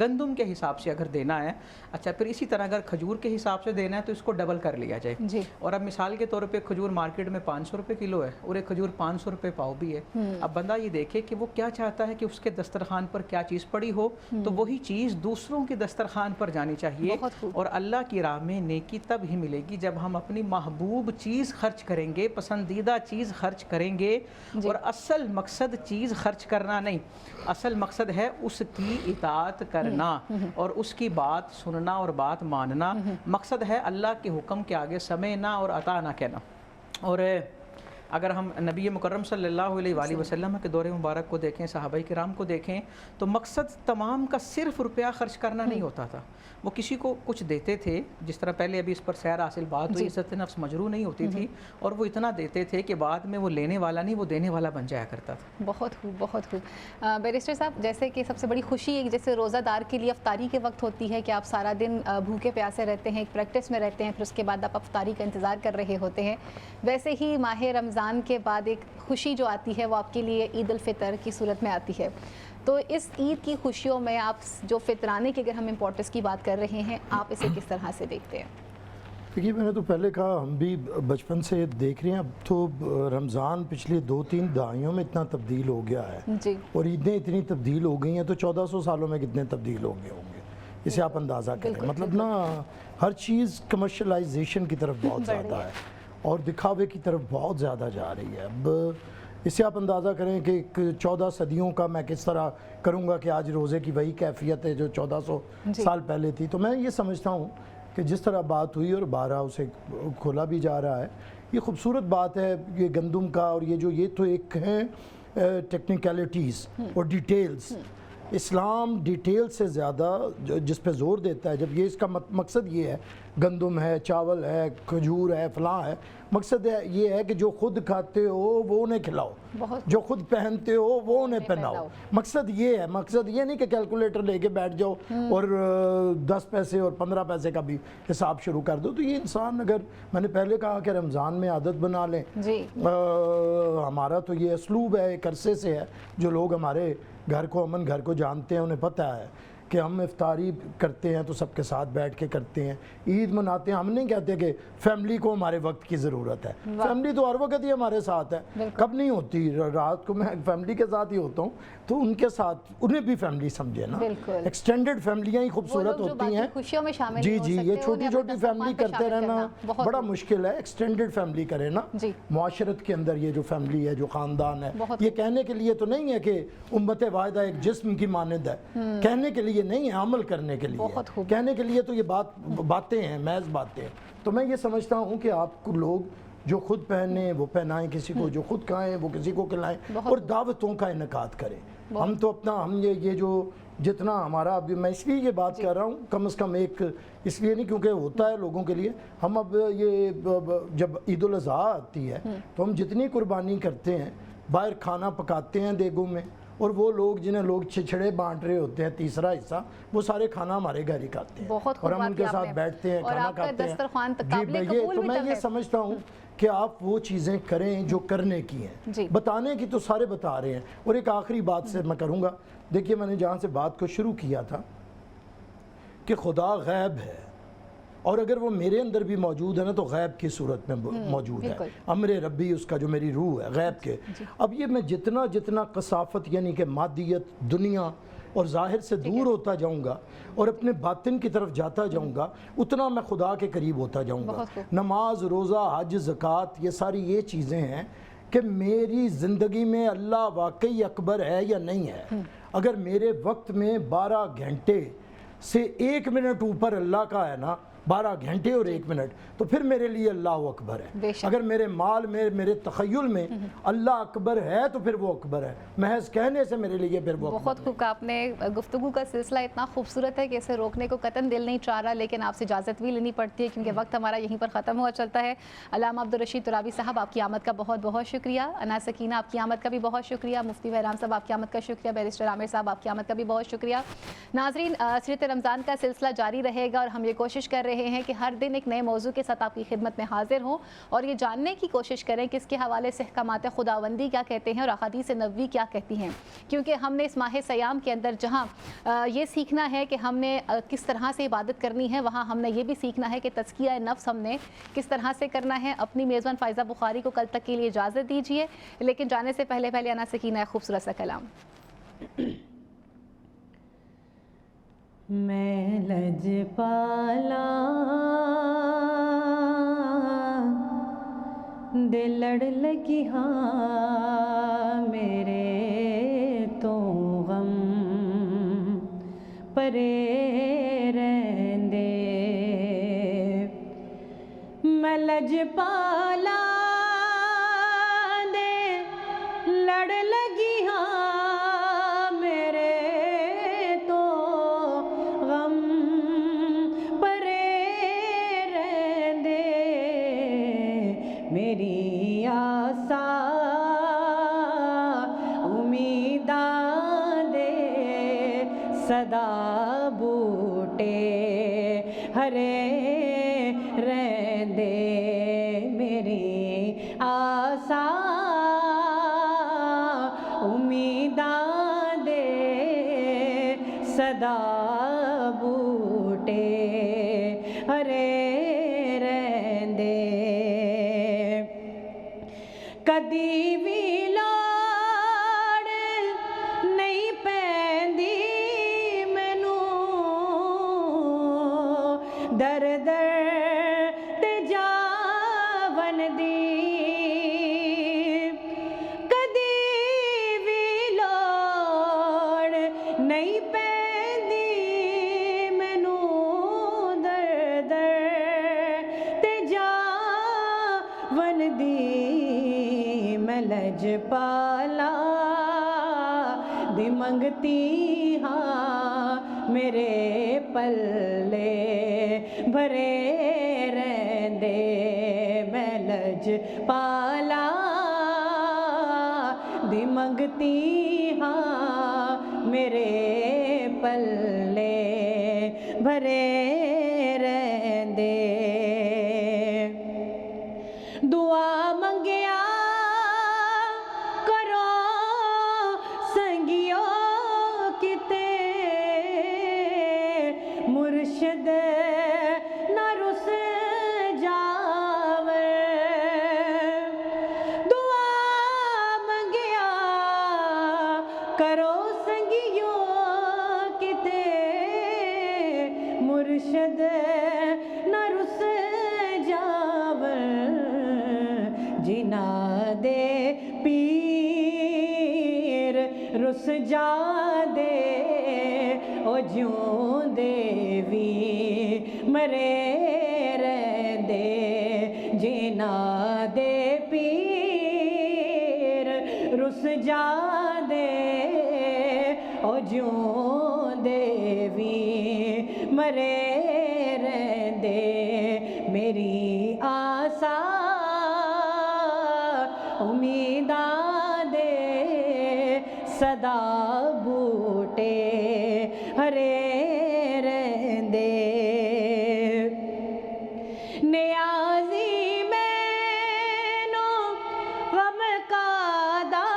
گندم کے حساب سے اگر دینا ہے، اچھا پھر اسی طرح اگر کھجور کے حساب سے دینا ہے تو اس کو ڈبل کر لیا جائے جی. اور اب مثال کے طور پہ کھجور مارکیٹ میں 500 روپے کلو ہے اور ایک کھجور 500 روپے پاؤ بھی ہے. اب بندہ یہ دیکھے کہ وہ کیا چاہتا ہے کہ اس کے دسترخوان پر کیا چیز پڑی ہو، تو وہی چیز دوسروں کے دسترخوان پر جانی چاہیے. اور اللہ کی راہ میں نیکی تب ہی ملے گی جب ہم اپنی محبوب چیز خرچ کریں گے، پسندیدہ چیز خرچ کریں گے. اور اصل مقصد چیز خرچ کرنا نہیں، اصل مقصد ہے اس کی اطاعت کرنا اور اس کی بات سننا اور بات ماننا. مقصد ہے اللہ کے حکم کے آگے سمعنا اور اطعنا کہنا. اور اگر ہم نبی مکرم صلی اللہ علیہ وآلہ وسلم کے دور مبارک کو دیکھیں، صحابہ کرام کو دیکھیں، تو مقصد تمام کا صرف روپیہ خرچ کرنا نہیں ہوتا تھا. وہ کسی کو کچھ دیتے تھے، جس طرح پہلے ابھی اس پر سیر حاصل بات ہوئی، عزت نفس مجروح نہیں ہوتی تھی، اور وہ اتنا دیتے تھے کہ بعد میں وہ لینے والا نہیں، وہ دینے والا بن جایا کرتا تھا. بہت خوب، بہت خوب. بیرسٹر صاحب، جیسے کہ سب سے بڑی خوشی ایک جیسے روزہ دار کے لیے افطاری کے وقت ہوتی ہے کہ آپ سارا دن بھوکے پیاسے رہتے ہیں، ایک پریکٹس میں رہتے ہیں، پھر اس کے بعد آپ افطاری کا انتظار کر رہے ہوتے ہیں، ویسے ہی ماہ رمضان کے بعد ایک خوشی جو آتی ہے وہ آپ کے لیے عید الفطر کی صورت میں آتی ہے. تو اس عید کی خوشیوں میں آپ جو فطرانے کی اگر ہم امپورٹنس کی بات کر رہے ہیں، آپ اسے کس طرح سے دیکھتے ہیں؟ دیکھیے، میں نے تو پہلے کہا ہم بھی بچپن سے دیکھ رہے ہیں. اب تو رمضان پچھلی 2-3 دہائیوں میں اتنا تبدیل ہو گیا ہے جی. اور عیدیں اتنی تبدیل ہو گئی ہیں، تو 1400 سالوں میں کتنے تبدیل ہو گئے ہوں گے، اسے آپ اندازہ کریں. مطلب نا ہر چیز کمرشلائزیشن کی طرف بہت زیادہ ہے اور دکھاوے کی طرف بہت زیادہ جا رہی ہے. اب اسے آپ اندازہ کریں کہ 14 صدیوں کا میں کس طرح کروں گا کہ آج روزے کی وہی کیفیت ہے جو 1400 سال پہلے تھی. تو میں یہ سمجھتا ہوں کہ جس طرح بات ہوئی اور بارہ اسے کھولا بھی جا رہا ہے، یہ خوبصورت بات ہے. یہ گندم کا اور یہ تو ایک ہیں ٹیکنیکلٹیز اور ڈیٹیلز. اسلام ڈیٹیل سے زیادہ جس پہ زور دیتا ہے، جب یہ اس کا مقصد یہ ہے، گندم ہے، چاول ہے، کھجور ہے، فلاں ہے، مقصد یہ ہے کہ جو خود کھاتے ہو وہ انہیں کھلاؤ، جو خود پہنتے ہو وہ انہیں پہناؤ. مقصد یہ ہے، مقصد یہ نہیں کہ کیلکولیٹر لے کے بیٹھ جاؤ اور 10 پیسے اور 15 پیسے کا بھی حساب شروع کر دو. تو یہ انسان، اگر میں نے پہلے کہا کہ رمضان میں عادت بنا لیں، ہمارا تو یہ اسلوب ہے، ایک عرصے سے ہے. جو لوگ ہمارے گھر کو امن گھر کو جانتے ہیں انہیں پتہ ہے کہ ہم افطاری کرتے ہیں تو سب کے ساتھ بیٹھ کے کرتے ہیں. عید مناتے ہیں، ہم نہیں کہتے کہ فیملی کو ہمارے وقت کی ضرورت ہے. فیملی تو ہر وقت ہی ہمارے ساتھ ہے. کب نہیں ہوتی؟ رات کو میں فیملی کے ساتھ ہی ہوتا ہوں، تو ان کے ساتھ انہیں بھی فیملی سمجھے نا. ایکسٹینڈڈ فیملیاں ہی خوبصورت ہوتی ہیں. جی جی، یہ چھوٹی چھوٹی فیملی کرتے رہنا بڑا مشکل ہے. ایکسٹینڈڈ فیملی کرے نا. معاشرت کے اندر یہ جو فیملی ہے، جو خاندان ہے، یہ کہنے کے لیے تو نہیں ہے کہ امت واحدہ ایک جسم کی مانند ہے، کہنے کے لیے نہیں ہے، عمل کرنے کے لیے. کہنے کے لیے تو یہ باتیں ہیں، محض باتیں. تو میں یہ سمجھتا ہوں کہ آپ کو لوگ جو خود پہنیں وہ پہنائیں کسی کو، جو خود کھائیں وہ کسی کو کھلائیں، اور دعوتوں کا انعقاد کریں. ہم تو اپنا یہ جو جتنا ہمارا، ابھی میں اس لیے یہ بات کر رہا ہوں، کم از کم ایک اس لیے نہیں کیونکہ ہوتا ہے لوگوں کے لیے. ہم اب یہ جب عید الاضحیٰ آتی ہے تو ہم جتنی قربانی کرتے ہیں، باہر کھانا پکاتے ہیں دیگوں میں، اور وہ لوگ جنہیں لوگ چھچڑے بانٹ رہے ہوتے ہیں تیسرا حصہ، وہ سارے کھانا ہمارے گھر ہی کھاتے ہیں اور ہم ان کے ساتھ بیٹھتے ہیں، کھانا کھاتے ہیں. جی، تو میں یہ سمجھتا ہوں کہ آپ وہ چیزیں کریں جو کرنے کی ہیں. بتانے کی تو سارے بتا رہے ہیں. اور ایک آخری بات سے میں کروں گا. دیکھیے، میں نے جہاں سے بات کو شروع کیا تھا کہ خدا غیب ہے، اور اگر وہ میرے اندر بھی موجود ہے نا تو غیب کی صورت میں موجود ہے. امر ربی، اس کا جو میری روح ہے غیب کے. اب یہ میں جتنا کثافت یعنی کہ مادیت، دنیا اور ظاہر سے دور ہوتا جاؤں گا اور اپنے باطن کی طرف جاتا جاؤں گا، اتنا میں خدا کے قریب ہوتا جاؤں گا. نماز، روزہ، حج، زکوٰۃ، یہ ساری یہ چیزیں ہیں کہ میری زندگی میں اللہ واقعی اکبر ہے یا نہیں ہے. اگر میرے وقت میں 12 گھنٹے سے 1 منٹ اوپر اللہ کا ہے نا، 12 گھنٹے اور 1 منٹ، تو پھر میرے لیے اللہ اکبر ہے. اگر میرے مال میں، میرے تخیل میں اللہ اکبر ہے تو پھر وہ اکبر ہے. محض کہنے سے میرے لیے پھر وہ بہت خوب. آپ نے گفتگو کا سلسلہ اتنا خوبصورت ہے کہ اسے روکنے کو قطعاً دل نہیں چاہ رہا، لیکن آپ سے اجازت بھی لینی پڑتی ہے کیونکہ وقت ہمارا یہیں پر ختم ہوا چلتا ہے. علامہ عبدالرشید ترابی صاحب، آپ کی آمد کا بہت بہت شکریہ. انا سکینہ، آپ کی آمد کا بھی بہت شکریہ. مفتی بہرام صاحب، آپ کی آمد کا شکریہ. بیرسٹر عامر صاحب، آپ کی آمد کا بھی بہت شکریہ. ناظرین، سیرت رمضان کا سلسلہ جاری رہے گا اور ہم یہ کوشش کر رہے رہے ہیں کہ ہر دن ایک نئے موضوع کے ساتھ آپ کی خدمت میں حاضر ہوں اور یہ جاننے کی کوشش کریں کہ اس کے حوالے سے احکامات خداوندی کیا کہتے ہیں اور احادیث نبوی کیا کہتی ہیں، کیونکہ ہم نے اس ماہ سیام کے اندر جہاں یہ سیکھنا ہے کہ ہم نے کس طرح سے عبادت کرنی ہے، وہاں ہم نے یہ بھی سیکھنا ہے کہ تزکیہ نفس ہم نے کس طرح سے کرنا ہے۔ اپنی میزبان فائزہ بخاری کو کل تک کے لیے اجازت دیجیے، لیکن جانے سے پہلے انا سکینہ ایک خوبصورت سا کلام۔ میں لج پالا دل لڑ لگی ہاں میرے تو غم پرے رہندے، میں لج پالا دے لڑ لگی ہاں میرے تو غم پرے رہندے، میری آسا امیداں دے صدا بوٹے ہرے رہندے، میری آسا امیداں دے صدا بوٹے ہرے رہندے، کدی بھی لوڑ نہیں پیندی مینوں در در تے جاون دی، کدی بھی لوڑ نہیں پیندی مینوں در در تے جاون دی، میں لج پالا دی منگتی ہاں میرے پلے بھرے رہندے، میں لج پالا دی منگتی ہاں میرے پلے بھرے رہندے، دعا منگیا کرو سنگیو کتے مرشد نہ رس جاوے، دعا منگیا کرو سنگیو کتے مرشد نہ رس جاوے، جنا دے پیر رس جا دے او جوں دے وی مرے رہندے، جنا دے پیر رس جا دے او جوں دے وی مرے رہندے، میری آسا امیداں دے صدا بوٹے ہرے رہندے، نیازی مینوں غم قادا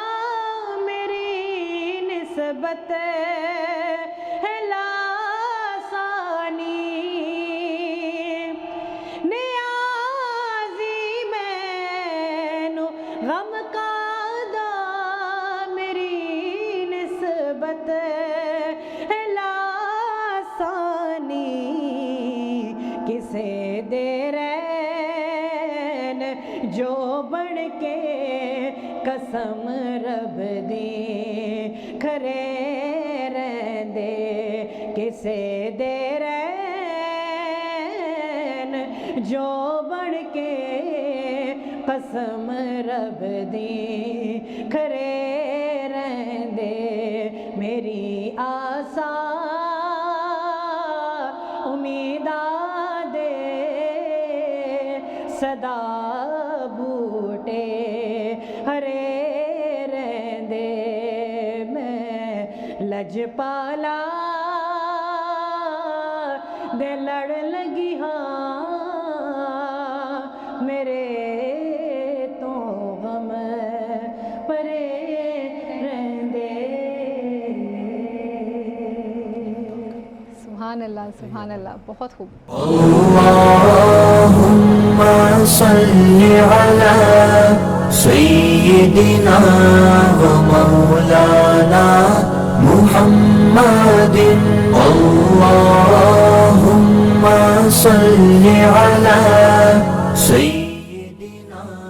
میری نسبت ہے لاسانی، نیازی مینوں غم قادا میری نسبت ہے لاسانی، کسے دے رین جو بن کے قسم رب دی کھرے رہندے، کسے دے رین جو بن کے قسم رب دی کھرے رہندے، میری آسا امیداں دے صدا بوٹے ہرے رہندے، میں لج پالا دے لڑ لگی ہاں اللہ سبحان اللہ، بہت خوب. اللهم صل على سيدنا ومولانا محمد. اللهم صل على سيدنا